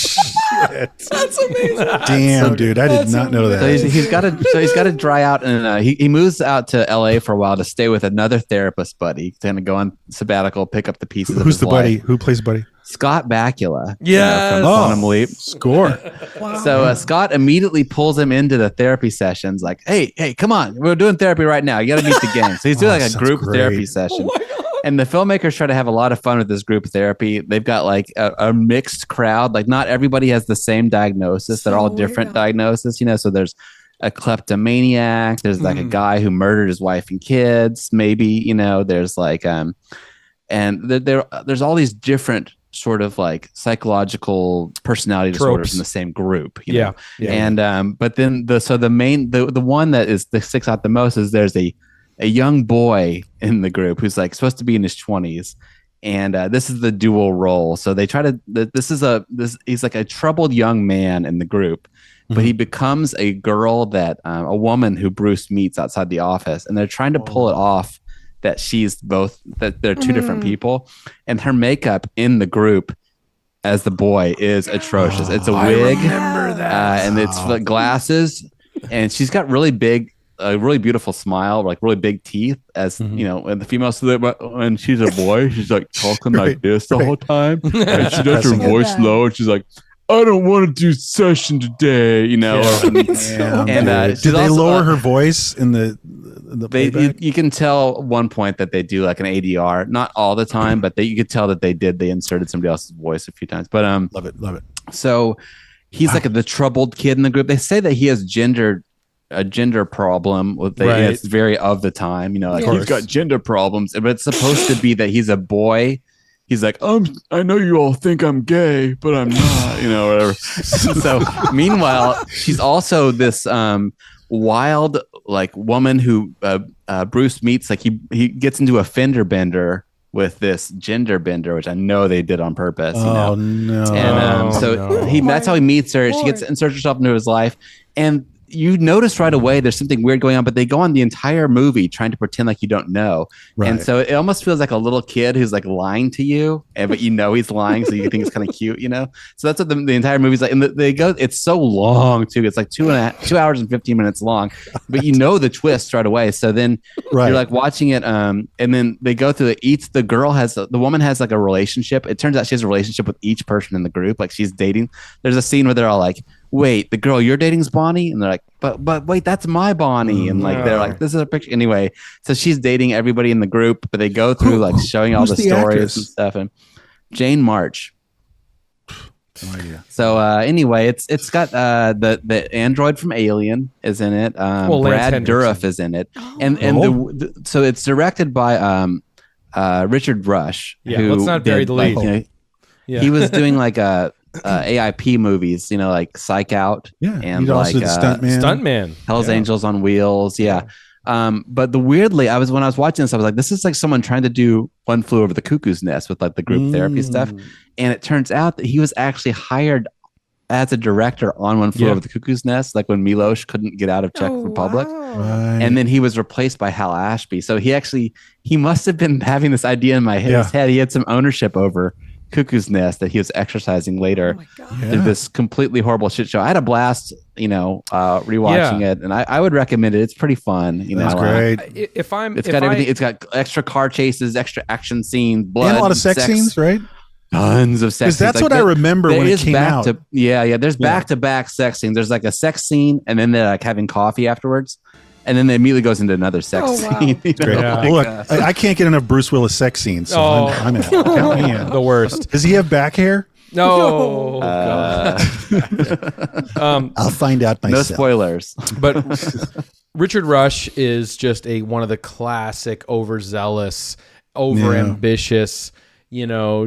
That's amazing. Damn, dude, I did not know that. So he's got to dry out, and he moves out to LA for a while to stay with another therapist buddy. He's going to go on sabbatical, pick up the pieces. Who's the buddy? Life. Who plays buddy? Scott Bakula. Yeah, from Quantum Leap. Score. Wow. So Scott immediately pulls him into the therapy sessions. Like, hey, come on, we're doing therapy right now. You got to meet the gang. So he's doing like a group therapy session. And the filmmakers try to have a lot of fun with this group therapy. They've got like a mixed crowd. Like not everybody has the same diagnosis. They're all different diagnoses, So there's a kleptomaniac. There's like a guy who murdered his wife and kids. Maybe, There's like, and there's all these different sort of like psychological personality disorders in the same group. You know? And but then the one that sticks out the most is there's a young boy in the group who's like supposed to be in his 20s, and this is the dual role. So they try to he's like a troubled young man in the group, but he becomes a girl that a woman who Bruce meets outside the office, and they're trying to pull it off that she's both, that they're two different people, and her makeup in the group as the boy is atrocious. It's a wig, and it's like glasses, and she's got really beautiful smile, like really big teeth, as and the female, when she's a boy, she's like talking like this the whole time, and she does her voice low, and she's like, I don't want to do session today, did they lower her voice in the playback? You can tell at one point that they do like an ADR, not all the time, but you could tell that they inserted somebody else's voice a few times. But love it. So he's like the troubled kid in the group. They say that he has a gender problem with it's very of the time, he's got gender problems, but it's supposed to be that he's a boy. He's like, I know you all think I'm gay, but I'm not, whatever. So meanwhile, she's also this wild like woman who Bruce meets. Like he gets into a fender bender with this gender bender, which I know they did on purpose. No! And that's how he meets her. She gets inserts herself into his life, and you notice right away there's something weird going on, but they go on the entire movie trying to pretend like you don't know. Right. And so it almost feels like a little kid who's like lying to you, but you know he's lying, so you think it's kind of cute, you know? So that's what the entire movie's like. And it's so long too. It's like 2 hours and 15 minutes long, but you know the twist right away. So then you're like watching it, and then they go through the woman has like a relationship. It turns out she has a relationship with each person in the group. Like she's dating. There's a scene where they're all like, wait, the girl you're dating's Bonnie? And they're like, but wait, that's my Bonnie. And like they're like, this is a picture. Anyway, so she's dating everybody in the group, but they go through like showing all the stories actress? and stuff. And Jane March. No idea. So anyway, it's got the android from Alien is in it. Brad Dourif is in it. So it's directed by Richard Rush. Yeah, let's not bury the lead. He was doing like AIP movies, you know, like Psych Out, and like Stuntman, Hell's Angels on Wheels, but weirdly, when I was watching this, I was like, this is like someone trying to do One Flew Over the Cuckoo's Nest with like the group therapy stuff, and it turns out that he was actually hired as a director on One Flew Over the Cuckoo's Nest, like when Miloš couldn't get out of Czech Republic, and then he was replaced by Hal Ashby. So he must have been having this idea in his head. He had some ownership over Cuckoo's Nest that he was exercising later in this completely horrible shit show. I had a blast, rewatching it, and I would recommend it. It's pretty fun. That's great. It's got everything. It's got extra car chases, extra action scenes, blood, and a lot of sex scenes, right? Tons of sex scenes. That's what I remember when it came out. There's back-to-back sex scenes. There's like a sex scene, and then they're like having coffee afterwards. And then it immediately goes into another sex scene. Look, I can't get enough Bruce Willis sex scenes. So I'm in. Count me in. The worst. Does he have back hair? No. I'll find out myself. No spoilers. But Richard Rush is just one of the classic overzealous, overambitious,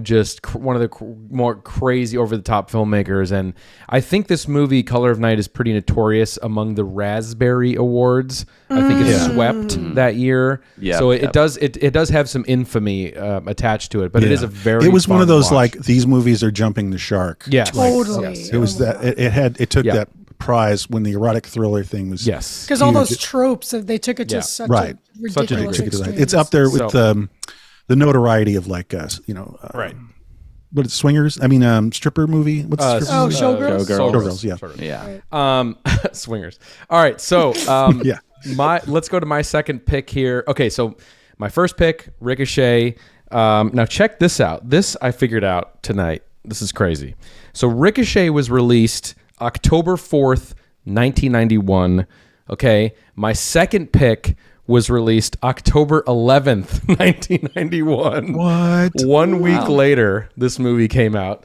just one of the more crazy over-the-top filmmakers. And I think this movie, Color of Night, is pretty notorious among the Raspberry Awards. I think it swept that year. Yeah, so it does have some infamy attached to it, but it is a very It was fun one of those watch. like, these movies are jumping the shark. Yes. Totally. Yes. It was that it took that prize when the erotic thriller thing was because all those tropes they took it to such a ridiculous extreme. It's up there with the notoriety of like right. But it's swingers. I mean, stripper movie. What's the stripper movie? Showgirls. Showgirls. Yeah. Swingers. All right. So let's go to my second pick here. Okay. So my first pick, Ricochet. Now check this out. This I figured out tonight. This is crazy. So Ricochet was released October 4th, 1991. Okay. My second pick was released October 11th, 1991. What? 1 week later, this movie came out,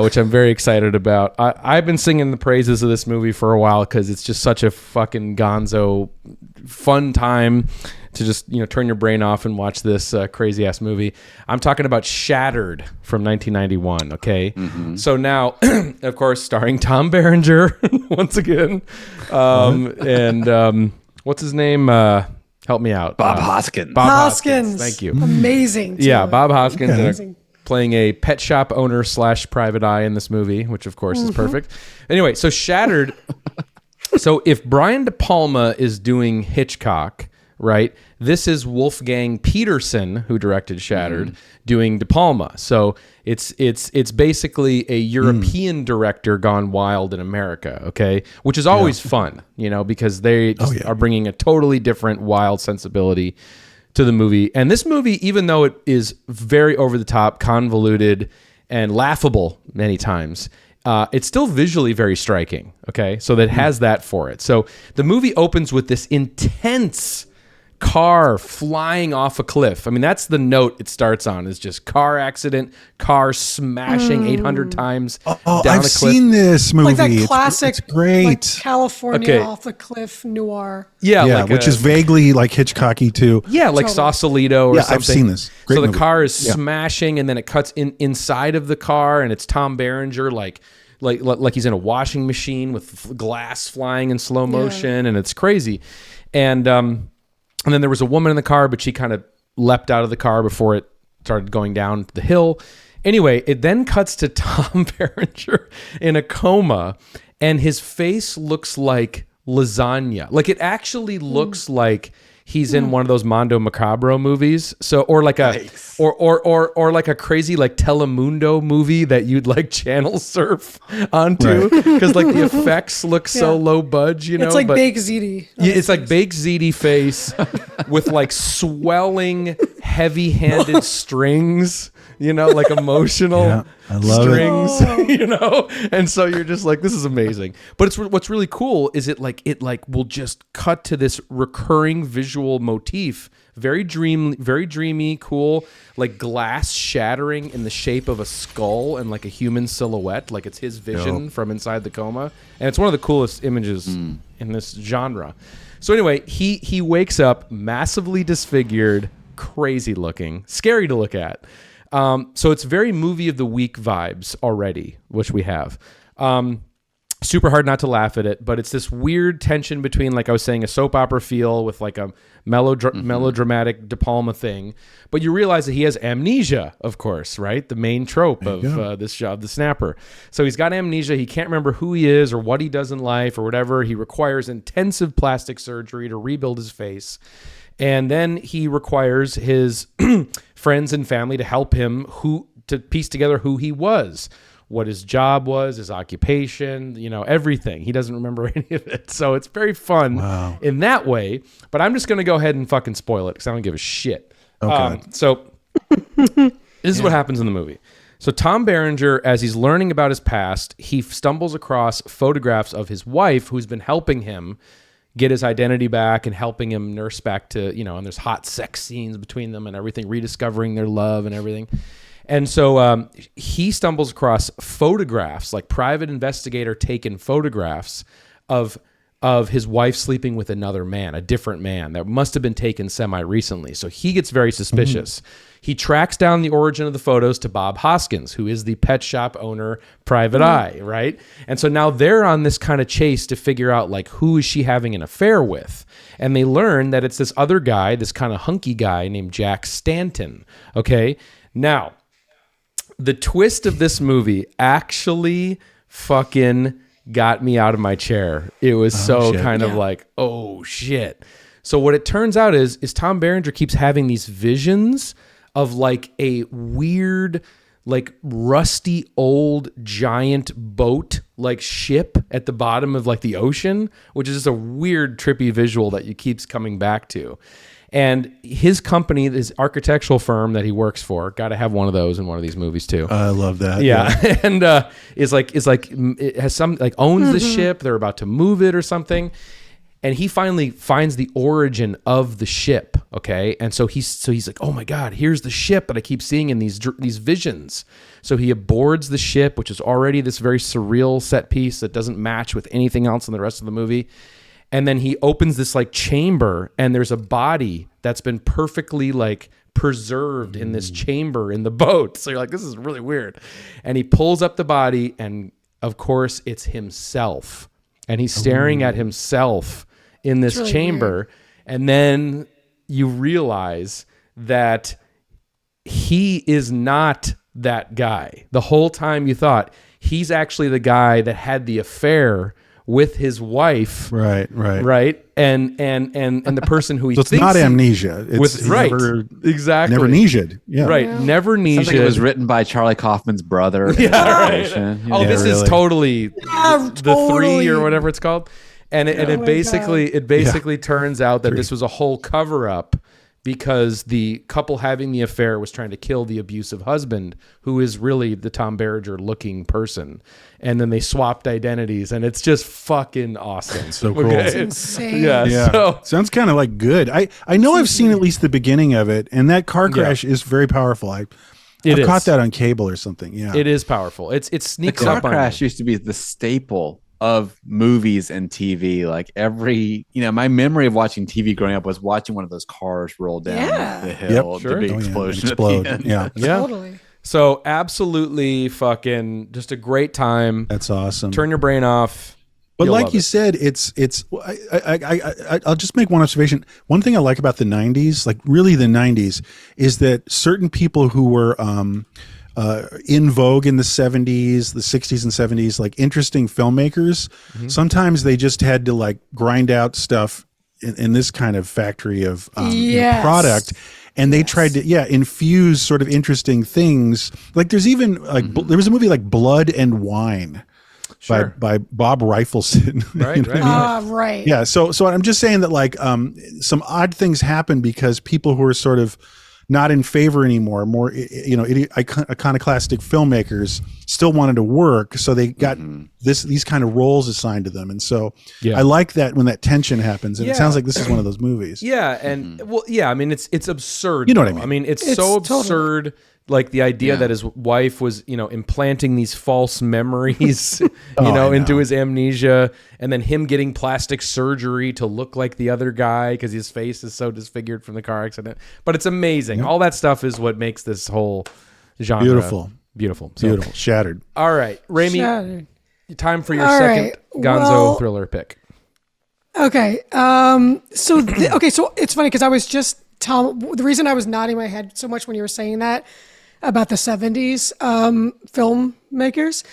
which I'm very excited about. I've been singing the praises of this movie for a while because it's just such a fucking gonzo fun time to just turn your brain off and watch this crazy ass movie. I'm talking about Shattered from 1991. Okay, so now, of course, starring Tom Berenger once again, and what's his name? Help me out. Bob Hoskins. Bob Hoskins. Thank you. Amazing. Yeah, Bob Hoskins playing a pet shop owner / private eye in this movie, which of course is perfect. Anyway, so Shattered. So if Brian De Palma is doing Hitchcock, right? This is Wolfgang Peterson, who directed Shattered, doing De Palma. So it's basically a European director gone wild in America, okay? Which is always fun, because they are bringing a totally different wild sensibility to the movie. And this movie, even though it is very over the top, convoluted, and laughable many times, it's still visually very striking, okay? So that has that for it. So the movie opens with this intense car flying off a cliff. I mean, that's the note it starts on, is just car accident, car smashing 800 times down a cliff. I've seen this movie. Like that classic, it's great. like California off the cliff noir. Yeah, which is vaguely like Hitchcocky too. Yeah, like Sausalito or something. I've seen this. Great so movie. the car is smashing, and then it cuts inside of the car, and it's Tom Berenger like he's in a washing machine with glass flying in slow motion, and it's crazy. And then there was a woman in the car, but she kind of leapt out of the car before it started going down the hill. Anyway, it then cuts to Tom Berenger in a coma, and his face looks like lasagna. Like it actually looks like he's in one of those Mondo Macabro movies. So or like a or like a crazy like Telemundo movie that you'd like channel surf onto because like the effects look so low budge, you know. It's like Baked Ziti. Yeah, it's like Baked Ziti face with like swelling heavy-handed strings, you know, like emotional I love strings, you know? And so you're just like, this is amazing. But it's what's really cool is it will just cut to this recurring visual motif, very dreamy, cool, like glass shattering in the shape of a skull and like a human silhouette, like it's his vision from inside the coma. And it's one of the coolest images in this genre. So anyway, he wakes up massively disfigured, crazy looking, scary to look at. So it's very movie of the week vibes already, which we have. Super hard not to laugh at it, but it's this weird tension between, like I was saying, a soap opera feel with like a melodramatic De Palma thing. But you realize that he has amnesia, of course, right? The main trope of this job, the snapper. So he's got amnesia. He can't remember who he is or what he does in life or whatever. He requires intensive plastic surgery to rebuild his face. And then he requires his friends and family to help him to piece together who he was, what his job was, his occupation, you know, everything. He doesn't remember any of it. So it's very fun in that way. But I'm just going to go ahead and fucking spoil it because I don't give a shit. Okay. So this is what happens in the movie. So Tom Berenger, as he's learning about his past, he stumbles across photographs of his wife who's been helping him get his identity back and helping him nurse back to, you know, and there's hot sex scenes between them and everything, rediscovering their love and everything. And so he stumbles across photographs, like private investigator taken photographs of his wife sleeping with another man, a different man that must have been taken semi-recently. So he gets very suspicious. He tracks down the origin of the photos to Bob Hoskins, who is the pet shop owner, Private Eye, right? And so now they're on this kind of chase to figure out, like, who is she having an affair with? And they learn that it's this other guy, this kind of hunky guy named Jack Stanton, okay? Now, the twist of this movie actually fucking got me out of my chair. It was kind of like, oh, shit. So what it turns out is Tom Berenger keeps having these visions of like a weird, like rusty old giant boat, like ship at the bottom of like the ocean, which is just a weird trippy visual that you keeps coming back to. And his company, his architectural firm that he works for, got to have one of those in one of these movies too. I love that. Yeah. And is like it has some like owns the ship. They're about to move it or something. And he finally finds the origin of the ship, okay? And so he's like, oh my God, here's the ship that I keep seeing in these visions. So he aboards the ship, which is already this very surreal set piece that doesn't match with anything else in the rest of the movie. And then he opens this like chamber, and there's a body that's been perfectly like preserved in this chamber in the boat. So you're like, this is really weird. And he pulls up the body, and of course it's himself. And he's staring at himself in this chamber. Weird. And then you realize that he is not that guy. The whole time you thought he's actually the guy that had the affair with his wife. Right. And the person who he so it's thinks not amnesia. It's never amnesia'd. Yeah. Right. Yeah. Never amnesia. Something that was written by Charlie Kaufman's brother. This is totally the 3 or whatever it's called. And it basically turns out that this was a whole cover up because the couple having the affair was trying to kill the abusive husband, who is really the Tom Berenger looking person. And then they swapped identities, and it's just fucking awesome. So cool. It's insane. Yeah. So, sounds kind of like good. I know I've seen at least the beginning of it, and that car crash is very powerful. I've caught that on cable or something. Yeah. It is powerful. It sneaks up. The car crash used to be the staple of movies and TV. Like my memory of watching TV growing up was watching one of those cars roll down the hill, the big explosion. Explode. At the end. Yeah. Totally. So absolutely fucking just a great time. That's awesome. Turn your brain off. But like you said, I'll just make one observation. One thing I like about the 90s, like really the 90s, is that certain people who were in vogue in the 70s, the 60s and 70s, like interesting filmmakers. Sometimes they just had to like grind out stuff in this kind of factory of product. And they tried to, infuse sort of interesting things. Like there's even like, there was a movie like Blood and Wine. Sure. By Bob Reiffelson. Right, You know what I mean? Right. Yeah. So I'm just saying that like some odd things happen because people who are sort of not in favor anymore, more iconoclastic filmmakers still wanted to work, so they got these kind of roles assigned to them, and so I like that when that tension happens, and it sounds like this is one of those movies. Yeah, and I mean it's absurd. You know what I mean? I mean it's so absurd. Totally. Like the idea that his wife was, implanting these false memories, into his amnesia, and then him getting plastic surgery to look like the other guy because his face is so disfigured from the car accident. But it's amazing. All that stuff is what makes this whole genre beautiful. So, Shattered. all right, Rémy, Shattered. time for your All second right. Gonzo thriller pick. Okay. So it's funny because I was just the reason I was nodding my head so much when you were saying that about the 70s filmmakers.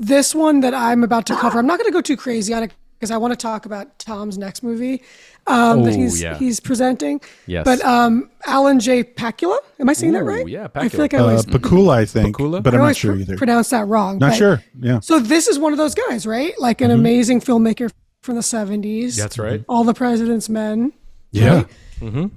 This one that I'm about to cover, I'm not going to go too crazy on it because I want to talk about Tom's next movie that he's presenting. Yes. But Alan J. Pakula, am I saying that right? Yeah, I feel like I always Pakula, I think, Pakula? but I I'm not always sure either. pronounce that wrong. Not but- sure. Yeah. So this is one of those guys, right? Like an amazing filmmaker from the 70s. That's right. All the President's Men. Yeah.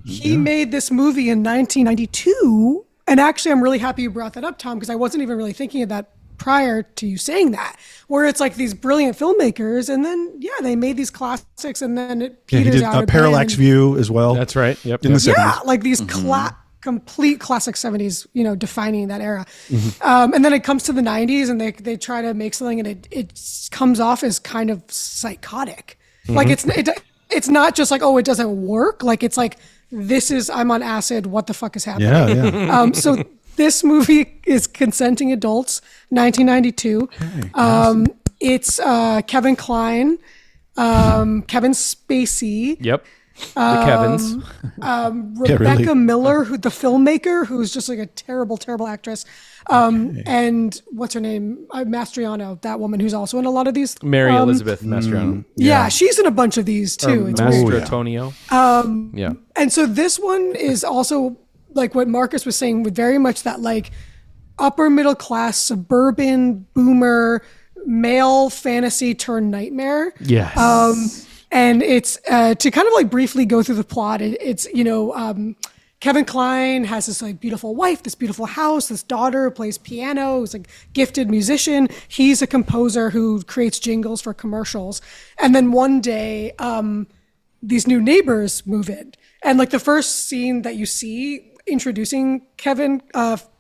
He made this movie in 1992. And actually, I'm really happy you brought that up, Tom, because I wasn't even really thinking of that prior to you saying that, where it's like these brilliant filmmakers, and then, they made these classics, and then it He peters did out a bit. Parallax View as well. That's right. Yep. In the 70s. Yeah, like these complete classic 70s, defining that era. And then it comes to the 90s, and they try to make something, and it comes off as kind of psychotic. Like it's not just like, it doesn't work. Like it's like, I'm on acid. What the fuck is happening? Yeah. So this movie is Consenting Adults, 1992. It's Kevin Kline, Kevin Spacey. Yep. The Kevins. Rebecca Miller, who the filmmaker, who's just like a terrible, terrible actress. And what's her name? Mastriano, that woman who's also in a lot of these. Mary Elizabeth Mastriano. Yeah, she's in a bunch of these too. It's weird. Mastrotonio. Yeah. And so this one is also like what Marcus was saying, with very much that like upper middle class, suburban, boomer, male fantasy turned nightmare. Yes. And it's to kind of like briefly go through the plot. It's Kevin Kline has this like beautiful wife, this beautiful house, this daughter who plays piano, who's a gifted musician. He's a composer who creates jingles for commercials. And then one day, these new neighbors move in. And like the first scene that you see introducing Kevin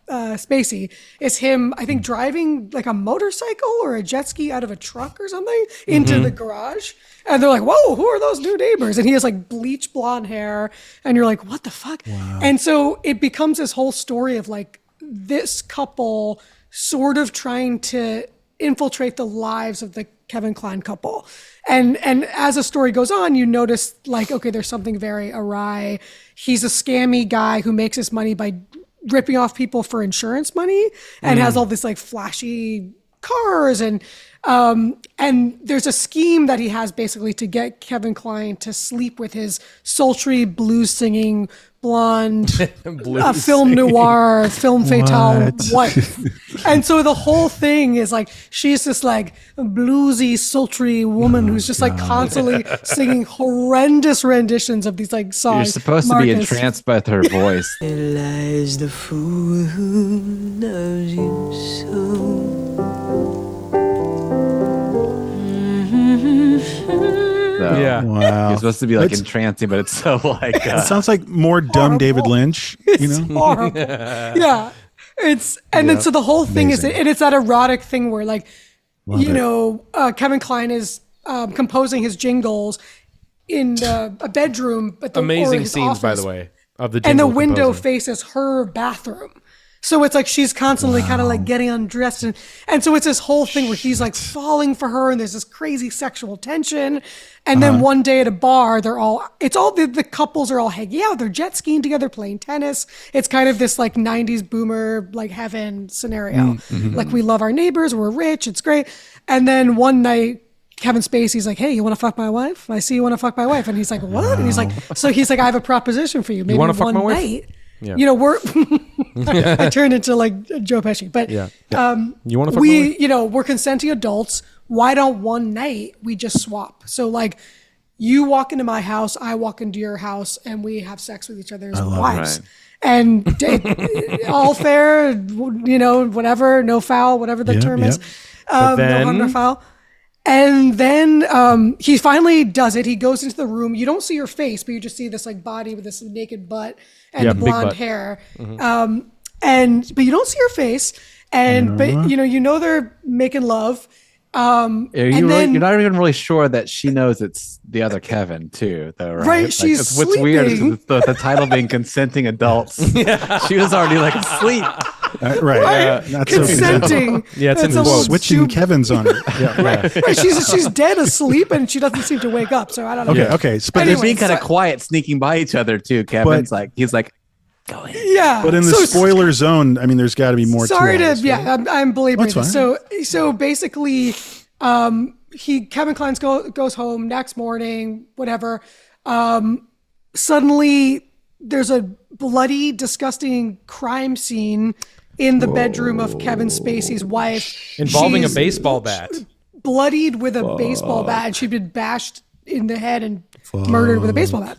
Spacey is him, I think, driving like a motorcycle or a jet ski out of a truck or something into the garage. And they're like, whoa, who are those new neighbors? And he has like bleach blonde hair. And you're like, what the fuck? Wow. And so it becomes this whole story of like this couple sort of trying to infiltrate the lives of the Kevin Kline couple. And as the story goes on, you notice like, okay, there's something very awry. He's a scammy guy who makes his money by ripping off people for insurance money and has all this like flashy cars and there's a scheme that he has basically to get Kevin Kline to sleep with his sultry blues singing blonde film noir film fatale wife. And so the whole thing is like she's this like bluesy sultry woman who's just like constantly singing horrendous renditions of these like songs. You're supposed to be entranced by her voice. There lies the fool who loves you so. So, Yeah. Wow. You're supposed to be like entrancing, but it's so like It sounds like more dumb David Lynch, It's horrible. Yeah. Then so the whole thing is, and it's that erotic thing where like, Kevin Kline is composing his jingles in a bedroom, but Amazing scenes, by the way, of the and the jingle window composing. faces her bathroom. So it's like she's constantly kind of like getting undressed. And so it's this whole thing where he's like falling for her and there's this crazy sexual tension. And then one day at a bar, the couples are all hanging out. They're jet skiing together, playing tennis. It's kind of this like 90s boomer, like heaven scenario. Like we love our neighbors. We're rich. It's great. And then one night, Kevin Spacey's like, hey, you want to fuck my wife? I see you want to fuck my wife. And he's like, what? And he's like, I have a proposition for you. Maybe wanna fuck one my wife? night. Yeah. You know, I turned into like Joe Pesci, but you want to fuck my wife? you know, we're consenting adults. Why don't one night we just swap? So like you walk into my house, I walk into your house, and we have sex with each other as wives. Right. And all fair, you know, whatever, no foul, whatever the term is. But then, no harm, no foul. And then he finally does it. He goes into the room. You don't see her face, but you just see this like body with this naked butt and blonde hair. But you don't see her face. But you know they're making love. You're not even really sure that she knows it's the other Kevin too, though, right? Right, she's what's weird sleeping. is the title being consenting adults. She was already like asleep. Not so consenting. Yeah, it's That's in a little switching Kevin's on her. Yeah. Right, she's dead asleep and she doesn't seem to wake up. So I don't know. Okay. But They're Anyway, being kind of quiet, sneaking by each other too. Kevin's he's like, go ahead. Yeah. But in the spoiler zone, I mean, there's got to be more. Sorry to to all this, right? I'm belaboring That's this. So basically, Kevin Kline goes home next morning, whatever. Suddenly, there's a bloody, disgusting crime scene in the bedroom of Kevin Spacey's wife, involving She's a baseball bat, bloodied with a baseball bat, and she'd been bashed in the head and murdered with a baseball bat.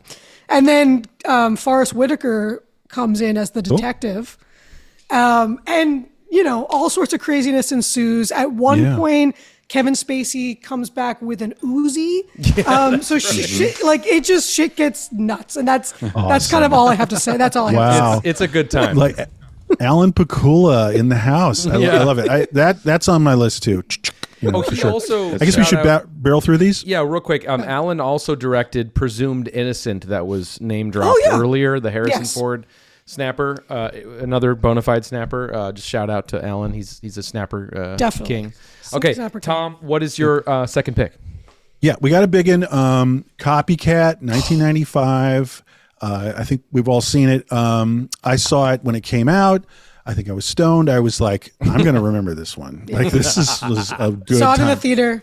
And then Forrest Whitaker comes in as the detective, and you know, all sorts of craziness ensues. At one point, Kevin Spacey comes back with an Uzi. So shit gets nuts, and that's kind of all I have to say. That's all I have to say. Wow. it's a good time. Like Alan Pakula in the house. I love it. That's on my list too. You know, he for sure. also. I guess we should barrel through these. Yeah, real quick. Alan also directed Presumed Innocent, that was name dropped earlier. The Harrison Ford snapper, another bona fide snapper. Just shout out to Alan. He's a snapper king. Okay, Tom, what is your second pick? Yeah, we got a big one. Copycat, 1995. I think we've all seen it. I saw it when it came out. I think I was stoned. I was like, I'm going to remember this one. Like, this was a good Saw it time. in the theater.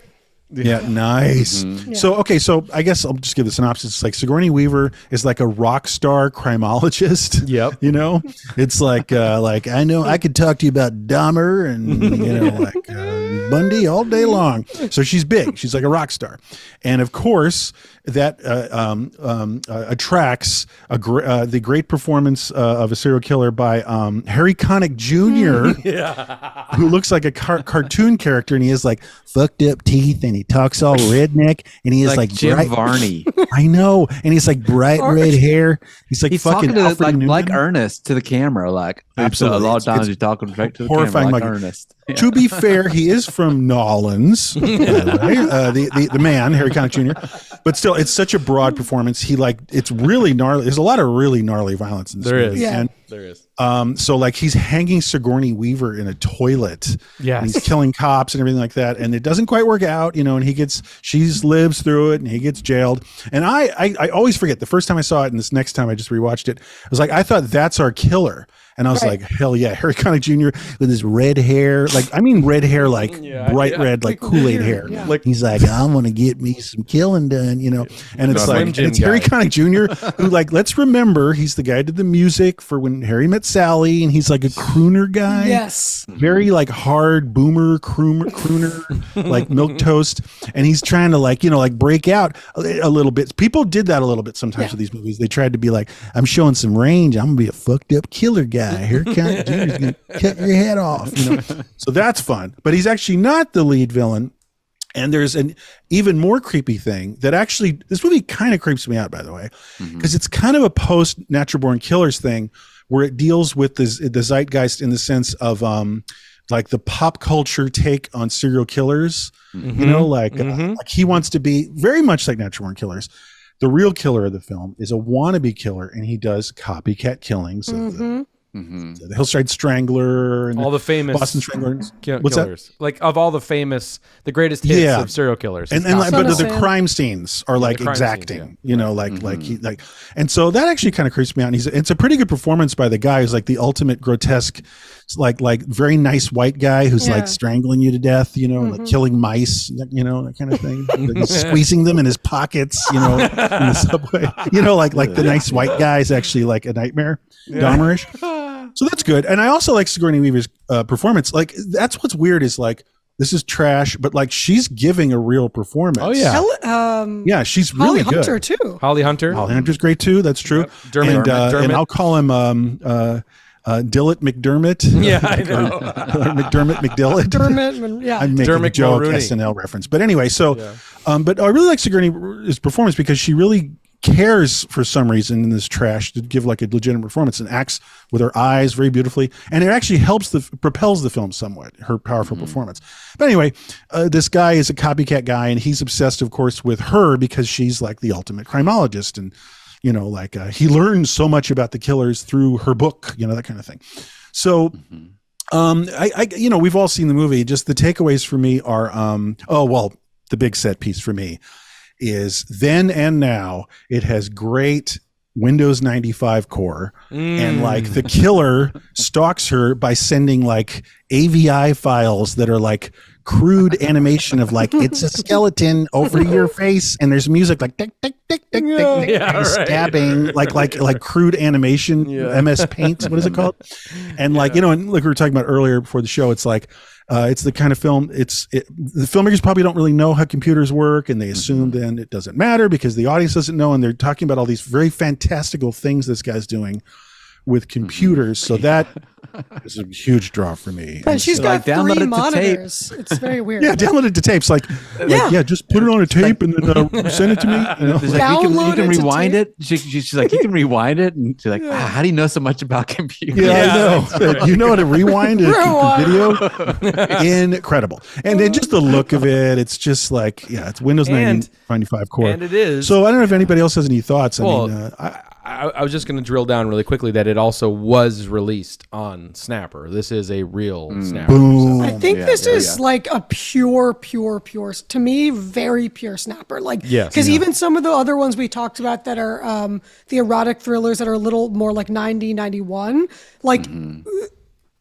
Yeah, nice. Yeah. So I guess I'll just give the synopsis. It's like Sigourney Weaver is like a rock star crimologist. Yep. You know, it's like I know I could talk to you about Dahmer and Bundy all day long. So she's big. She's like a rock star, and of course that attracts the great performance of a serial killer by Harry Connick Jr. Who looks like a cartoon character, and he has like fucked up teeth, and he talks all redneck, and he is like Jim bright, Varney. I know, and he's like bright red hair. He's like He's fucking talking Alfred Newman. like Ernest to the camera, like Absolutely. A lot of times It's he's talking straight to the horrifying, camera, like like- Ernest. Yeah. To be fair, he is from Nolans, the man, Harry Connick Jr. But still, it's such a broad performance. It's really gnarly. There's a lot of really gnarly violence in this There movie. is. Yeah. And, There is. so like he's hanging Sigourney Weaver in a toilet. Yes. And he's killing cops and everything like that. And it doesn't quite work out, you know, and she lives through it and he gets jailed. And I always forget the first time I saw it, and this next time I just rewatched it, I was like, I thought that's our killer. And I was like, hell yeah, Harry Connick Jr. with his red hair, red hair, like bright red, like Kool-Aid hair. Yeah. Like he's like, I'm gonna get me some killing done, you know. And it's Slim like, Jim it's Harry guy. Connick Jr. who, like, let's remember, he's the guy who did the music for When Harry Met Sally, and he's like a crooner guy. Yes. Very like hard boomer crooner, like milk toast, and he's trying to like break out a little bit. People did that a little bit sometimes with these movies. They tried to be like, I'm showing some range. I'm gonna be a fucked up killer guy. Here Connick Jr. is gonna cut your head off. You know, so that's fun. But he's actually not the lead villain. And there's an even more creepy thing that actually, this movie kind of creeps me out, by the way, because it's kind of a post Natural Born Killers thing where it deals with the zeitgeist in the sense of like the pop culture take on serial killers. You know, like he wants to be very much like Natural Born Killers. The real killer of the film is a wannabe killer, and he does copycat killings of The Hillside Strangler and all the famous Boston Strangler. What's killers. Like of all the famous, the greatest hits of serial killers. And but the crime scenes are like exacting, scenes, you know, and so that actually kind of creeps me out. And it's a pretty good performance by the guy who's like the ultimate grotesque, like very nice white guy who's like strangling you to death, you know, like killing mice, you know, that kind of thing, like squeezing them in his pockets, you know, in the subway, you know, like the nice white guy is actually like a nightmare, Dahmerish. So that's good. And I also like Sigourney Weaver's performance. Like that's what's weird is like, this is trash, but like she's giving a real performance. Oh yeah. Yeah, she's really Holly good. Hunter too. Holly Hunter. Holly Hunter's great too. That's true. Yep. Dermot. And I'll call him Dillett McDermott. Yeah, I know. McDermott McDillett. Dermot, yeah. I'm making Dermot a joke Mulrooney. SNL reference. But anyway, so but I really like Sigourney's performance because she really cares for some reason in this trash to give like a legitimate performance and acts with her eyes very beautifully, and it actually propels the film somewhat, her powerful performance. But anyway, this guy is a copycat guy, and he's obsessed of course with her because she's like the ultimate criminologist, and you know, like he learns so much about the killers through her book, you know, that kind of thing. So I you know, we've all seen the movie. Just the takeaways for me are the big set piece for me is then and now it has great Windows 95 core, and like the killer stalks her by sending like AVI files that are like crude animation of like it's a skeleton over your face, and there's music like tick tick tick tick tick tick, stabbing like crude animation, MS Paint, what is it called? And like you know, and like we were talking about earlier before the show, it's like it's the kind of film. The filmmakers probably don't really know how computers work, and they assume then it doesn't matter because the audience doesn't know, and they're talking about all these very fantastical things this guy's doing with computers. So that is a huge draw for me. And she's got download it 3 to monitors. It's very weird. Yeah, download it to tapes. Like, just put it on a tape and then send it to me. You know? She's like, you can rewind tape. it. She's like, you can rewind it, and she's like, how do you know so much about computers? Yeah, I know. You know how to rewind a video? Incredible. And then just the look of it, it's just like, it's Windows 95 core. And it is. So I don't know if anybody else has any thoughts. I was just going to drill down really quickly that it also was released on Snapper. This is a real Snapper. Boom. I think this is like a pure, to me, very pure Snapper. Like, because even some of the other ones we talked about that are the erotic thrillers that are a little more like 90, 91, like,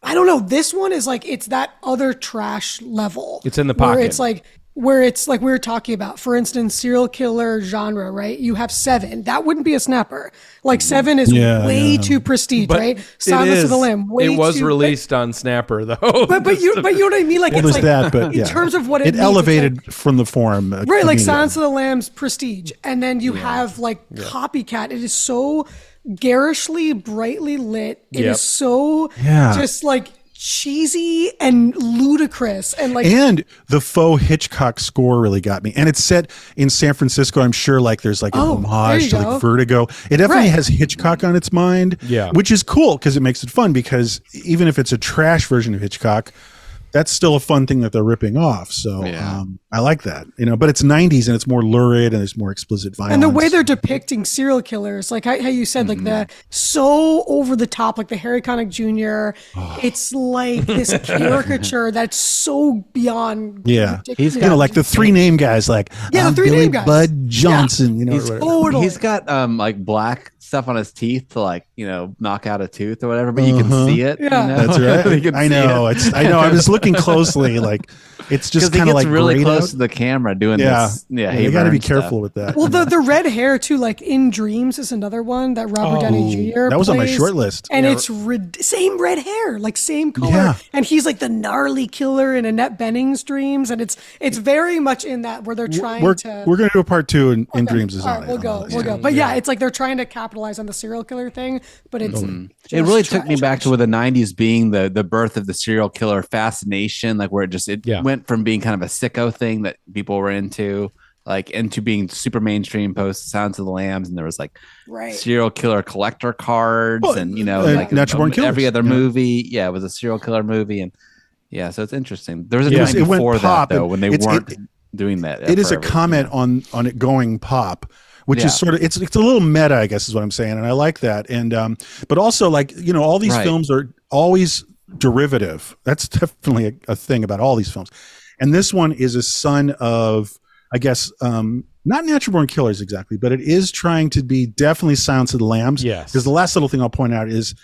I don't know. This one is like, it's that other trash level. It's in the pocket. Where it's like we were talking about, for instance, serial killer genre, right? You have Seven. That wouldn't be a Snapper. Like Seven is way too prestige, right? Silence of the Lamb. It was released on Snapper though. But you know what I mean? Like it it's was like that, but in terms of what it means, elevated like, from the form, right? Like Silence of the Lamb's prestige, and then you have like Copycat. It is so garishly, brightly lit. It is so just like cheesy and ludicrous, and like, and the faux Hitchcock score really got me. And it's set in San Francisco. I'm sure like there's like an homage to like Vertigo. It definitely has Hitchcock on its mind, which is cool because it makes it fun. Because even if it's a trash version of Hitchcock, that's still a fun thing that they're ripping off. So I like that, you know, but it's 90s and it's more lurid and there's more explicit violence. And the way they're depicting serial killers, like how you said, like the so over the top, like the Harry Connick Jr. It's like this caricature that's so beyond. He's you know, like the 3 name guys, like the 3 name guys, Bud Johnson. You know, he's got like black stuff on his teeth to like, you know, knock out a tooth or whatever, but you can see it. You know? That's right. I know. I know. I was looking closely, like it's just kind of like really close to the camera doing this. Yeah, you got to be careful with that. Well, the red hair too, like In Dreams is another one that Robert Downey Jr. That was on my plays, short list, and it's same red hair, like same color, and he's like the gnarly killer in Annette Bening's Dreams, and it's very much in that where they're trying to. We're going to do a part 2 in Dreams. Is all right, we'll go. But it's like they're trying to capitalize on the serial killer thing, but it's. It really took me back to where the 90s being the birth of the serial killer fascination, like where it went from being kind of a sicko thing that people were into, like into being super mainstream post Sounds of the Lambs, and there was like serial killer collector cards, and you know, like Natural Born Killers. Every other movie, it was a serial killer movie, and so it's interesting. There was a time before that though when they weren't doing that. It is a comment on it going pop, which is sort of it's a little meta, I guess is what I'm saying, and I like that. And but also like all these films are always derivative. That's definitely a thing about all these films. And this one is a son of, I guess, not Natural Born Killers exactly, but it is trying to be definitely Silence of the Lambs. Yes. Because the last little thing I'll point out is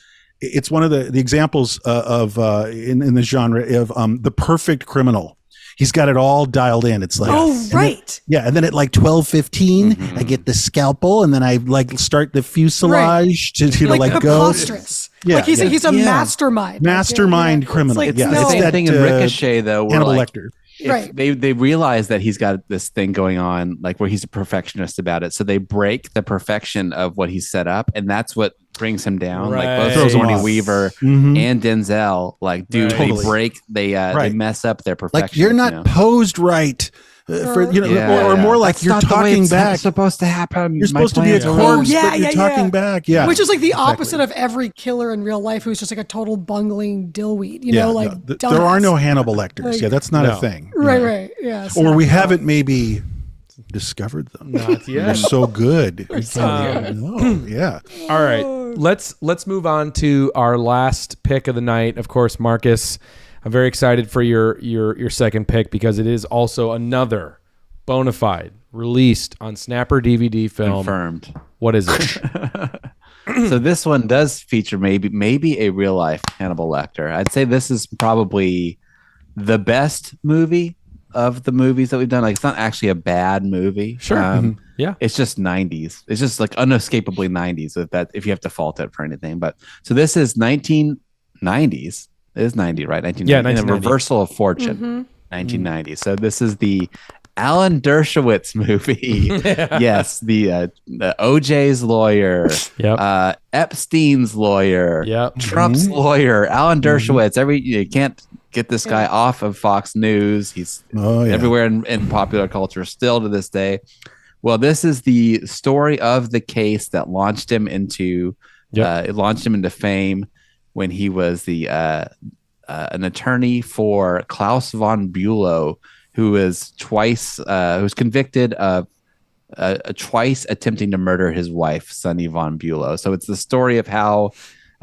it's one of the examples of in the genre of the perfect criminal. He's got it all dialed in. It's like, right. And then at like 12:15, I get the scalpel, and then I like start the fuselage to like go. Preposterous. Like he's a mastermind. Criminal. Like, it's the same thing in Ricochet though. Where Hannibal like, Lecter. Right. They realize that he's got this thing going on, like where he's a perfectionist about it. So they break the perfection of what he's set up, and that's what brings him down. Right. Like both Throws him Sigourney off. Weaver and Denzel, like Right. they break, they mess up their perfection. Like you're not posed right. Or more like That's you're not the way talking it's back. supposed to happen. You're supposed to be a corpse, but you're talking back. Yeah, which is like the opposite of every killer in real life who's just like a total bungling dillweed. There are no Hannibal Lecters. That's not a thing. Right. Yeah. Or we haven't maybe discovered them. Not yet. They're so good. Yeah. All right, let's move on to our last pick of the night. Of course, Marcus, I'm very excited for your second pick because it is also another bona fide released on Snapper DVD film. Confirmed. What is it? So this one does feature maybe a real life Hannibal Lecter. I'd say this is probably the best movie of the movies that we've done. Like it's not actually a bad movie. Sure. Yeah. It's just 90s. It's just like unescapably 90s if you have to fault it for anything. But so this is 1990s. It is 90, right? 1990. Yeah, 1990. And a reversal of fortune. 1990. So this is the Alan Dershowitz movie. Yes, the OJ's lawyer. Yep. Epstein's lawyer. Yep. Trump's lawyer. Alan Dershowitz. You can't get this guy off of Fox News. He's everywhere in popular culture still to this day. Well, this is the story of the case that launched him into fame when he was an attorney for Klaus von Bülow, who was convicted of twice attempting to murder his wife, Sonny von Bülow. So it's the story of how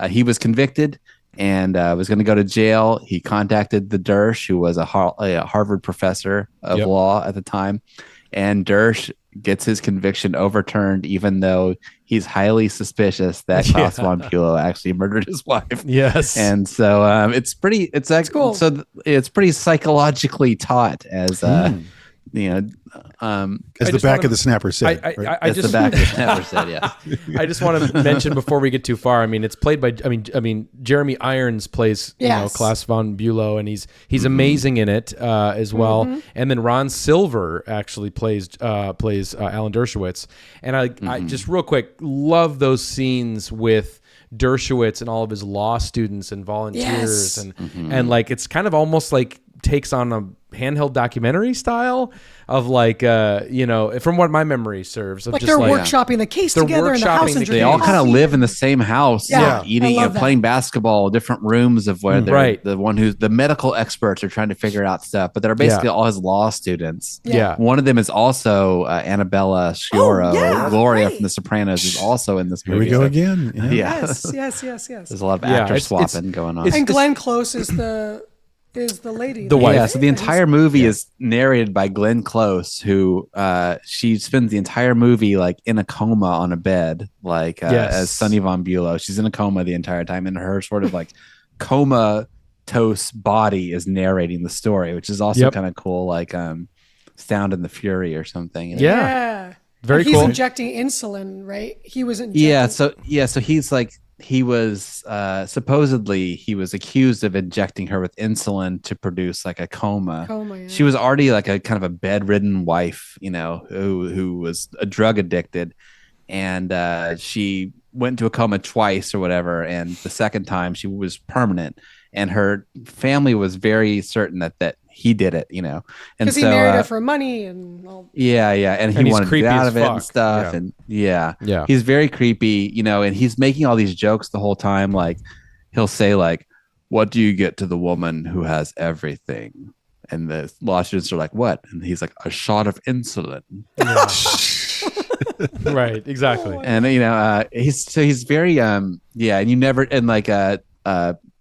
he was convicted and was going to go to jail. He contacted the Dersh, who was a Harvard professor of law at the time, and Dersh gets his conviction overturned, even though he's highly suspicious that Klaus von Bülow actually murdered his wife. Yes. And so it's cool. So it's pretty psychologically taught as as the back of the Snapper said. As the back of the Snapper said, yeah. I just want to mention before we get too far. I mean, it's played by. I mean, Jeremy Irons plays Klaus von Bülow, and he's amazing in it as well. And then Ron Silver actually plays Alan Dershowitz. And I just real quick love those scenes with Dershowitz and all of his law students and volunteers and like it's kind of almost like takes on a handheld documentary style of like from what my memory serves of like just they're like workshopping the case together in the house and they all kind of live in the same house eating and playing basketball, different rooms of where they're the one who's the medical experts are trying to figure out stuff, but they're basically all his law students. One of them is also Annabella Sciorra. Gloria from The Sopranos is also in this movie. Here we go again. Yes. There's a lot of actor swapping going on. And Glenn Close is the lady. The wife. Yeah, so the entire movie is narrated by Glenn Close, who she spends the entire movie like in a coma on a bed, like as Sonny von Bülow. She's in a coma the entire time, and her sort of like comatose body is narrating the story, which is also kind of cool, like Sound and the Fury or something. Very he's cool. injecting insulin, right? He was injecting. So he's like he was supposedly he was accused of injecting her with insulin to produce like a coma. She was already like a kind of a bedridden wife, who was a drug addicted, and she went into a coma twice or whatever, and the second time she was permanent, and her family was very certain that he did it, and because he married her for money and all. And he wanted to get out of it and stuff, and he's very creepy, and he's making all these jokes the whole time. Like he'll say like, "What do you get to the woman who has everything?" And the law students are like, "What?" And he's like, "A shot of insulin." Right, exactly. And he's very and you never and like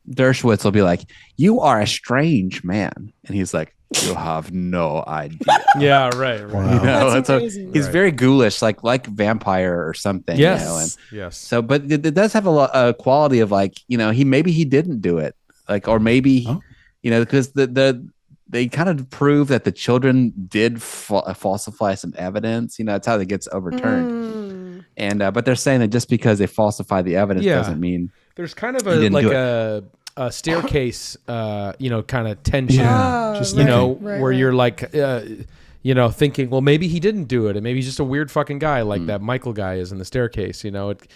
Dershowitz will be like, "You are a strange man," and he's like, "You have no idea." Yeah, right. Wow. That's so amazing. he's very ghoulish, like vampire or something. Yes, And yes. so, but it does have a quality of like, he didn't do it, like, or maybe because they kind of prove that the children did falsify some evidence. That's how it gets overturned. And but they're saying that just because they falsify the evidence doesn't mean there's kind of a staircase, kind of tension, where you're like, thinking, well, maybe he didn't do it, and maybe he's just a weird fucking guy like that Michael guy is in the staircase, And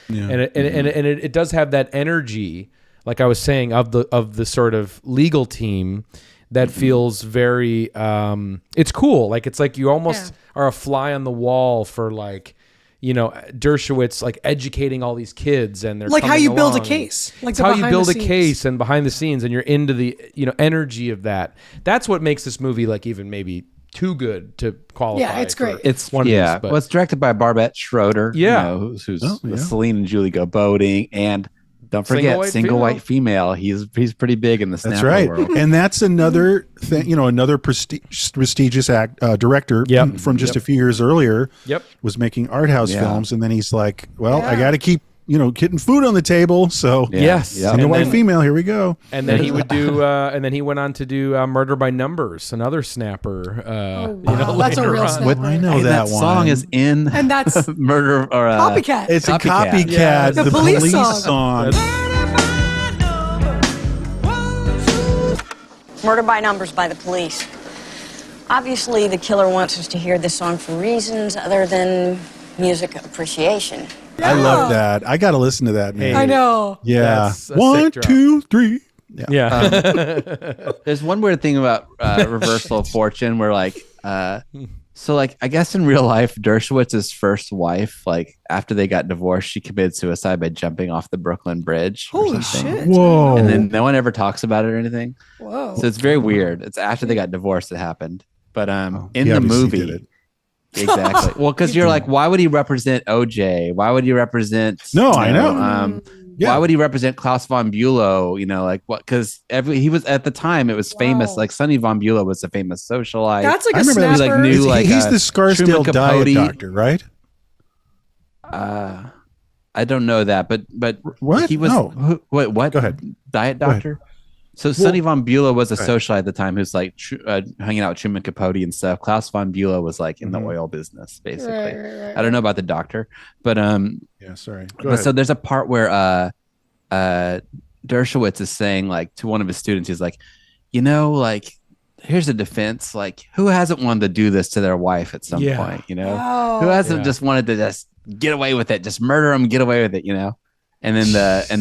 it does have that energy, like I was saying, of the sort of legal team that feels very, it's cool. Like it's like you almost are a fly on the wall for like, Dershowitz like educating all these kids, and they're like how you coming build a along. case, like It's how you build a case and behind the scenes, and you're into the energy of that. That's what makes this movie like even maybe too good to qualify. Yeah, it's great. It's one of these, but well, it's directed by Barbette Schroeder. Yeah. Who's Celine and Julie go boating, and don't forget single white female. He's pretty big in the Snapper That's right. world. And that's another thing, another prestigious director from just a few years earlier was making art house films. And then he's like, well, I got to keep, getting food on the table. So single white female, here we go. And then he would do, and then he went on to do Murder by Numbers, another Snapper. That's a real Snapper. I know that one. Song is in, and that's Murder or Copycat. It's a Copycat. Yeah. The police song. Murder by Numbers by the Police. Obviously, the killer wants us to hear this song for reasons other than music appreciation. I love that. I got to listen to that, man. I know. Yeah. That's a 1, sick drop. 2, 3. Yeah. There's one weird thing about reversal of fortune where like so like I guess in real life Dershowitz's first wife, like after they got divorced, she committed suicide by jumping off the Brooklyn Bridge. Holy shit. Whoa. And then no one ever talks about it or anything. Whoa. So it's very weird. It's after they got divorced it happened. But in he the obviously movie did it. Exactly. Well, because you're like, why would he represent OJ? Why would he represent I know. Why would he represent Klaus von Bülow? Like what? Because he was at the time it was famous. Like Sonny von Bülow was a famous socialite. That's like I a remember that. Snapper. He's like He's the Scarsdale Truman diet Capote. doctor, right? I don't know that, but What? he was No. what? Go ahead. Diet doctor. So Sonny von Bülow was a socialite at the time who's like hanging out with Truman Capote and stuff. Klaus von Bülow was like in the oil business, basically. Right. I don't know about the doctor, but Yeah, sorry. Go but ahead. so there's a part where Dershowitz is saying like to one of his students, he's like, like here's a defense, like who hasn't wanted to do this to their wife at some point, who hasn't just wanted to just get away with it, just murder them, get away with it, And then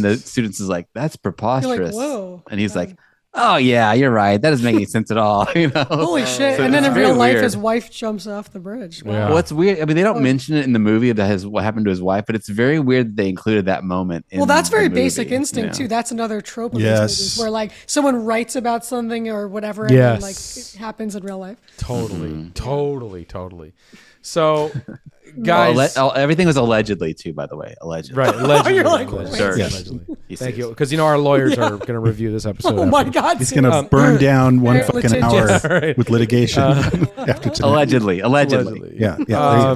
the students is like, that's preposterous. You're like, whoa. And he's like, oh yeah, you're right. That doesn't make any sense at all. Holy shit. So And then it's in very real life, weird. his wife jumps off the bridge. Wow. Yeah. Well, it's weird. I mean, they don't mention it in the movie what happened to his wife, but it's very weird that they included that moment. Well, that's very the movie, basic instinct too. That's another trope of these Yes. movies where like someone writes about something or whatever, and then like it happens in real life. Totally. So, guys, everything was allegedly too, by the way, allegedly. right? Allegedly, You're like, allegedly, Sir. allegedly. He's Thank you, serious. because our lawyers are going to review this episode. Oh my after. God. He's going to burn down one very fucking litigious. hour Right. with litigation after tonight. Allegedly. Yeah. Yeah,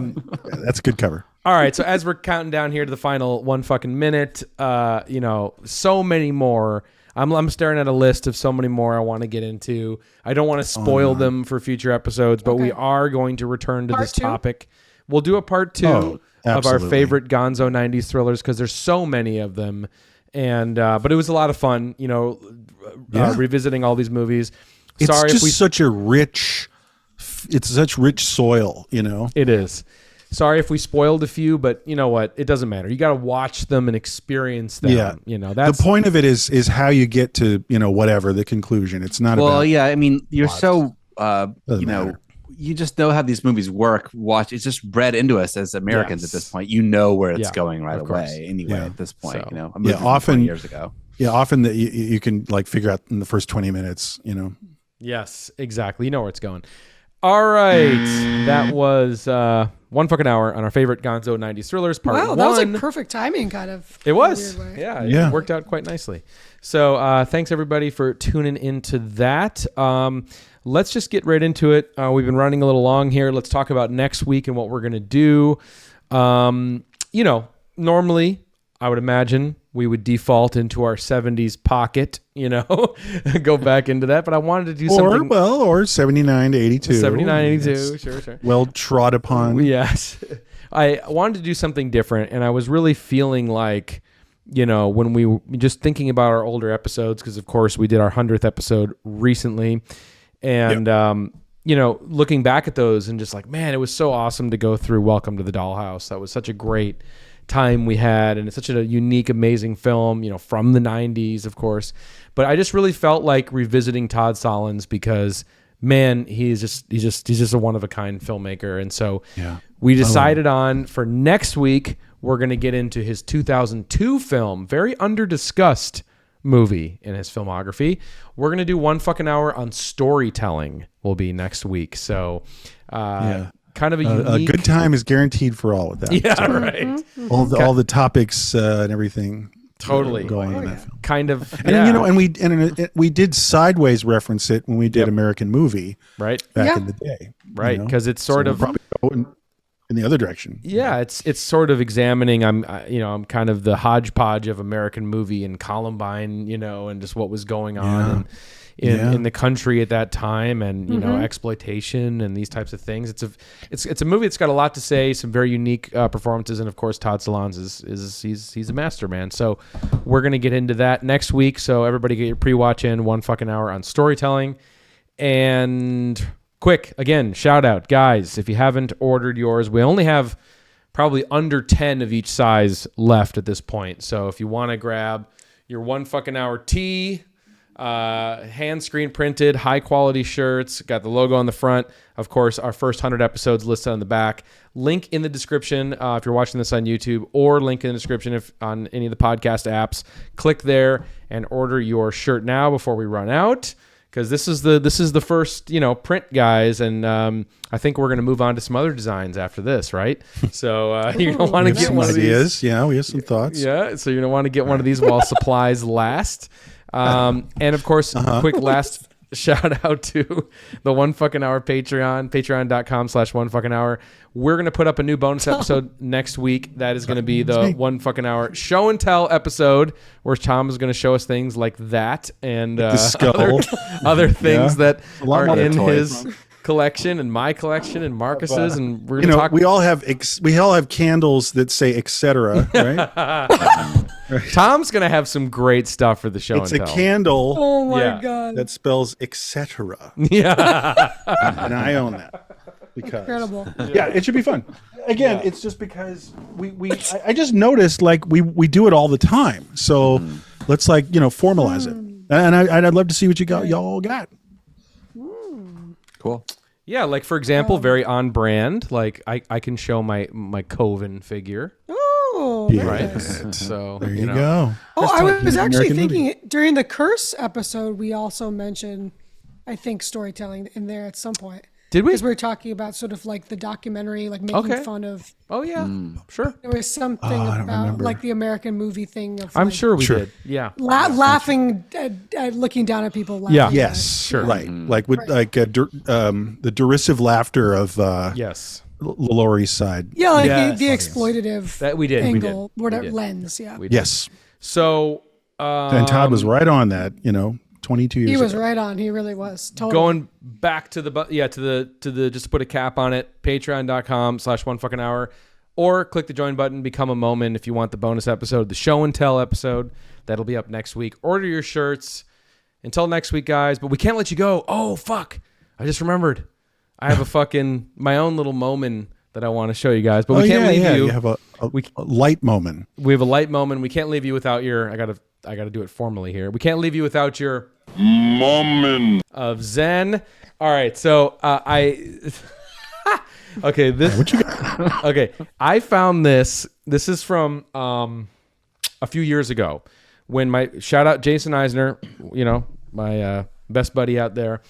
that's a good cover. All right, so as we're counting down here to the final one fucking minute, so many more. I'm staring at a list of so many more I want to get into. I don't want to spoil them for future episodes, but we are going to return to Part this two? topic. We'll do a part 2 of our absolutely. favorite gonzo 90s thrillers because there's so many of them. And but it was a lot of fun, revisiting all these movies. It's Sorry just if we such a rich, it's such rich soil, It is. Sorry if we spoiled a few, but you know what? It doesn't matter. You got to watch them and experience them. Yeah. That's the point of it is how you get to, whatever the conclusion. It's not Well, about, yeah. I mean, you're so, Doesn't matter. you just know how these movies work. It's just bred into us as Americans at this point. You know where it's going right of course. away anyway Yeah. at this point. So, a movie from often 20 years ago. Yeah, often that you can like figure out in the first 20 minutes, Yes, exactly. You know where it's going. All right. That was 1 fucking hour on our favorite Gonzo 90s thrillers, part 1. Wow, that was like perfect timing, kind of. It was. Yeah. It worked out quite nicely. So thanks, everybody, for tuning into that. Let's just get right into it. We've been running a little long here. Let's talk about next week and what we're going to do. Normally, I would imagine we would default into our 70s pocket, go back into that. But I wanted to do something. Or 79 to 82. 79, 82, sure. Well trod upon. Yes. I wanted to do something different, and I was really feeling like, when we were just thinking about our older episodes, because, of course, we did our 100th episode recently. And, looking back at those and just like, man, it was so awesome to go through Welcome to the Dollhouse. That was such a great time we had. And it's such a unique, amazing film, from the 90s, of course. But I just really felt like revisiting Todd Solondz because, man, he's just a one-of-a-kind filmmaker. And so we decided on for next week, we're going to get into his 2002 film, very under-discussed movie in his filmography. We're going to do 1 fucking hour on storytelling will be next week. So kind of a unique... A good time is guaranteed for all of that. Yeah, so, right. All the topics and everything. Totally. Going in that film. Kind of. And we did sideways reference it when we did American Movie. Right. Back in the day. Right. Because it's sort of... We'll probably go in the other direction. Yeah, it's sort of examining. I'm kind of the hodgepodge of American Movie and Columbine, and just what was going on in the country at that time, and exploitation and these types of things. It's a movie that's got a lot to say, some very unique performances, and of course Todd Solondz he's a master, man. So we're gonna get into that next week. So everybody get your pre-watch in 1 fucking hour on storytelling. And quick, again, shout out, guys, if you haven't ordered yours, we only have probably under 10 of each size left at this point. So if you want to grab your 1 fucking hour tee, hand screen printed, high quality shirts, got the logo on the front. Of course, our first 100 episodes listed on the back. Link in the description if you're watching this on YouTube, or link in the description if on any of the podcast apps. Click there and order your shirt now before we run out. Because this is the first print, guys, and I think we're going to move on to some other designs after this, right? So you're going to want to get one of these. Yeah, we have some thoughts. Yeah, so you're going to want to get one of these while supplies last. And of course, quick last shout out to the 1 fucking hour Patreon, patreon.com/1 fucking hour. We're going to put up a new bonus episode next week. That is going to be the 1 fucking hour show and tell episode where Tom is going to show us things like that and the skull. other things that are in toys. his collection and my collection and Marcus's, and we're going to talk. We all have candles that say etc. Right? Tom's going to have some great stuff for the show It's and a tell. candle. Oh my God. That spells etc. Yeah. And I own that. Because Incredible. Yeah, it should be fun. Again, it's just because I just noticed like we do it all the time. So let's formalize it. And I'd love to see what y'all got. Cool. Yeah, like for example, very on brand. Like I can show my Coven figure. Oh, Yeah. Right. nice. So There you go. Oh, I was actually American thinking during the Curse episode, we also mentioned, I think, storytelling in there at some point. Did we? Because we were talking about sort of like the documentary, like making fun of. Oh yeah, sure. There was something don't about remember. like the American movie thing of. I'm like, sure we did. Yeah. laughing, looking down at people. Laughing Yeah. at Yes, us. Sure. Right. Like with the derisive laughter of Yes. Lori's side. Yeah, like Yes. the exploitative That we did. angle, We whatever did. lens. Yeah, We did. Yes. So And Todd was right on that, 22 years he was ago. right on. He really was. Totally. going back to the just to put a cap on it, patreon.com/1 fucking hour, or click the join button, become a Momen if you want the bonus episode, the show and tell episode. That'll be up next week. Order your shirts. Until next week, guys. But we can't let you go. Oh, fuck. I just remembered. I have my own little Momen that I want to show you guys. But we can't leave you. You have a light moment. We have a light Momen. We can't leave you without your... I gotta do it formally here. We can't leave you without your... Momen of Zen. All right, so okay, okay, I found this. This is from a few years ago when shout out Jason Eisner, my best buddy out there.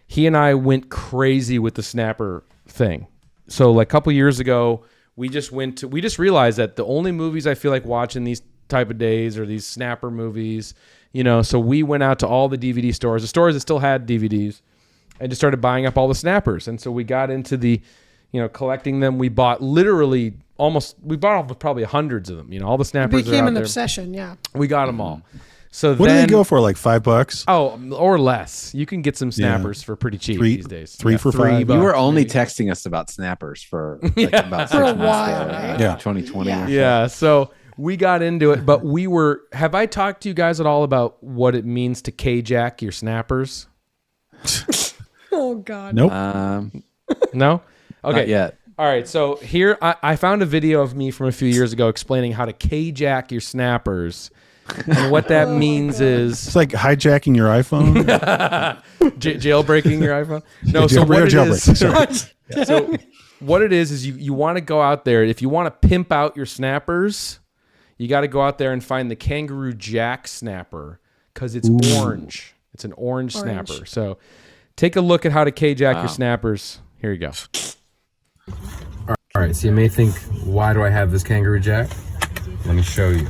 he and I went crazy with the snapper thing. So like a couple years ago, we just realized that the only movies I feel like watching these type of days are these snapper movies, you know. So we went out to all the DVD stores, the stores that still had DVDs, and just started buying up all the snappers. And so we got into the, you know, collecting them. We bought literally probably hundreds of them. You know, all the snappers. It became are out an there. obsession. Yeah. We got them all. So what do they go for? Like $5? Oh, or less. You can get some snappers for pretty cheap these days. Three for $5. You were only texting us about snappers for like about 6 months while, there, right? 2020. Yeah. So we got into it, but have I talked to you guys at all about what it means to K-jack your snappers? Oh God. Nope. No? Okay. Not yet. All right. So here, I found a video of me from a few years ago explaining how to K-jack your snappers. And what that means is... It's like hijacking your iPhone. Jailbreaking your iPhone. No, so what it is you want to go out there. If you want to pimp out your snappers, you got to go out there and find the Kangaroo Jack snapper because it's orange. It's an orange snapper. So take a look at how to K-jack your snappers. Here you go. All right. So you may think, why do I have this Kangaroo Jack? Let me show you.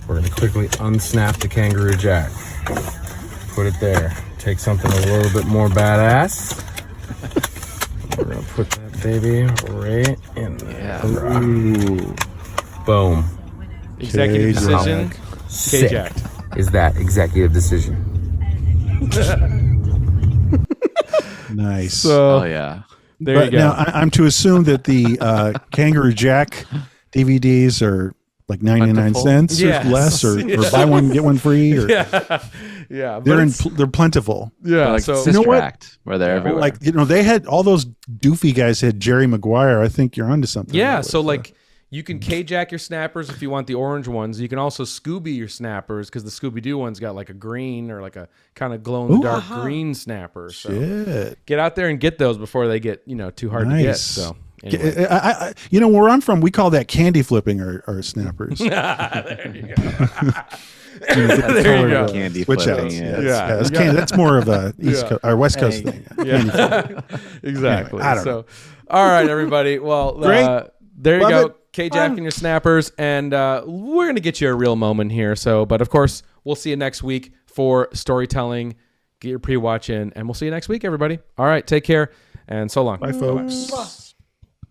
We're going to quickly unsnap the Kangaroo Jack. Put it there. Take something a little bit more badass. We're going to put that baby right in there. Ooh. Boom. Executive decision. K-jacked. Is that executive decision? Nice. So, yeah. There you go. Now, I'm to assume that the Kangaroo Jack DVDs are like 99 cents or less, or buy one get one free, or they're plentiful. Yeah, like so you know what? Where they're everywhere. Like, you know, they had all those doofy guys had Jerry Maguire. I think you're onto something. Yeah, so like you can K-jack your snappers if you want the orange ones. You can also Scooby your snappers because the Scooby-Doo one's got like a green or like a kind of glow-in-the-dark green snapper. So Shit. get out there and get those before they get, you know, too hard to get. So anyway. I you know, where I'm from, we call that candy flipping our snappers. There you go. There you go. Candy Switch flipping. outs. Yeah. Yes. That's more of a East Coast or West Coast thing. Yeah. Exactly. Anyway, I don't know. All right, everybody. Well, there you Love go. it. K-jacking your snappers, and we're gonna get you a real moment here. So, but of course, we'll see you next week for storytelling. Get your pre-watch in, and we'll see you next week, everybody. All right, take care, and so long. Bye, folks.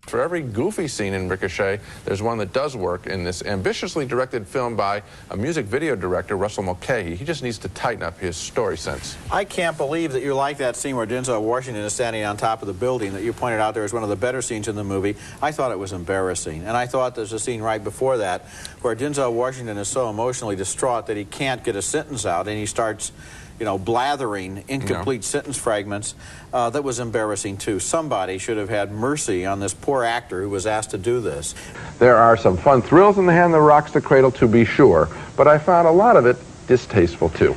For every goofy scene in Ricochet, there's one that does work in this ambitiously directed film by a music video director, Russell Mulcahy. He just needs to tighten up his story sense. I can't believe that you like that scene where Denzel Washington is standing on top of the building that you pointed out there as one of the better scenes in the movie. I thought it was embarrassing. And I thought there's a scene right before that where Denzel Washington is so emotionally distraught that he can't get a sentence out, and he starts, you know, blathering incomplete sentence fragments. That was embarrassing, too. Somebody should have had mercy on this poor actor who was asked to do this. There are some fun thrills in the hand that rocks the cradle, to be sure, but I found a lot of it distasteful, too.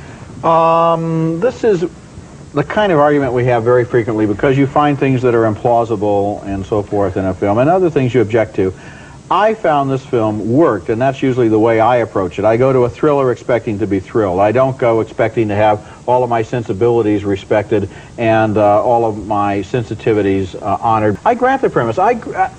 This is the kind of argument we have very frequently because you find things that are implausible and so forth in a film and other things you object to. I found this film worked, and that's usually the way I approach it. I go to a thriller expecting to be thrilled. I don't go expecting to have all of my sensibilities respected and all of my sensitivities honored. I grant the premise.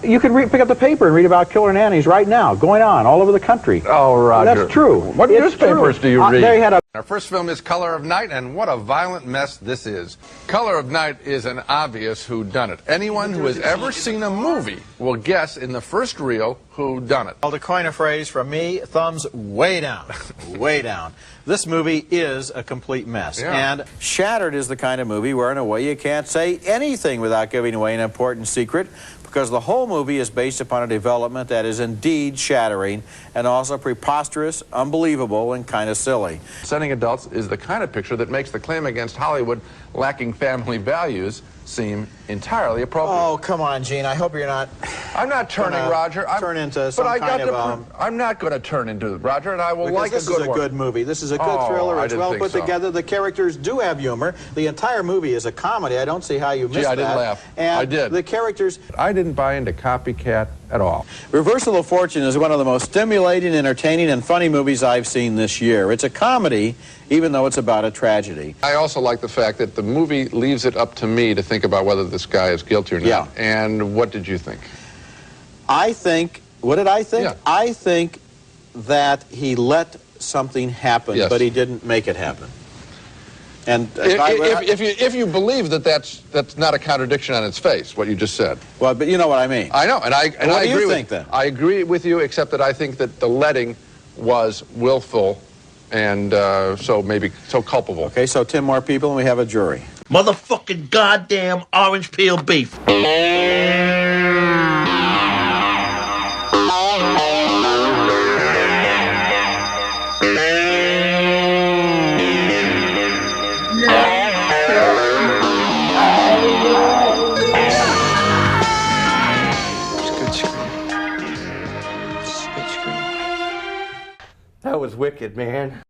You could pick up the paper and read about killer nannies right now, going on all over the country. Oh, Roger. That's true. What newspapers do you read? They had a Our first film is Color of Night, and what a violent mess this is. Color of Night is an obvious whodunit. Anyone who has ever seen a movie will guess in the first reel whodunit. Well, to coin a phrase from me, thumbs way down, way down. This movie is a complete mess. Yeah. And Shattered is the kind of movie where, in a way, you can't say anything without giving away an important secret, because the whole movie is based upon a development that is indeed shattering and also preposterous, unbelievable, and kind of silly. Setting adults is the kind of picture that makes the claim against Hollywood lacking family values seem entirely appropriate. Oh, come on, Gene. I hope you're not I'm not turning, Roger. Turn into some kind of. I'm not going to turn into Roger, and I will like a good one. This is a good movie. This is a good thriller. It's well put together. The characters do have humor. The entire movie is a comedy. I don't see how you missed that. I didn't laugh. And I did. The characters. I didn't buy into Copycat at all. Reversal of Fortune is one of the most stimulating, entertaining, and funny movies I've seen this year. It's a comedy, even though it's about a tragedy. I also like the fact that the movie leaves it up to me to think about whether this guy is guilty or not. Yeah. And what did you think? What did I think? Yeah. I think that he let something happen, Yes. but he didn't make it happen. And if you believe that that's not a contradiction on its face, what you just said. Well, but you know what I mean. I know, and I what agree do you with think then? I agree with you, except that I think that the letting was willful and so culpable. Okay, so 10 more people and we have a jury. Motherfucking goddamn orange peel beef. That was wicked, man.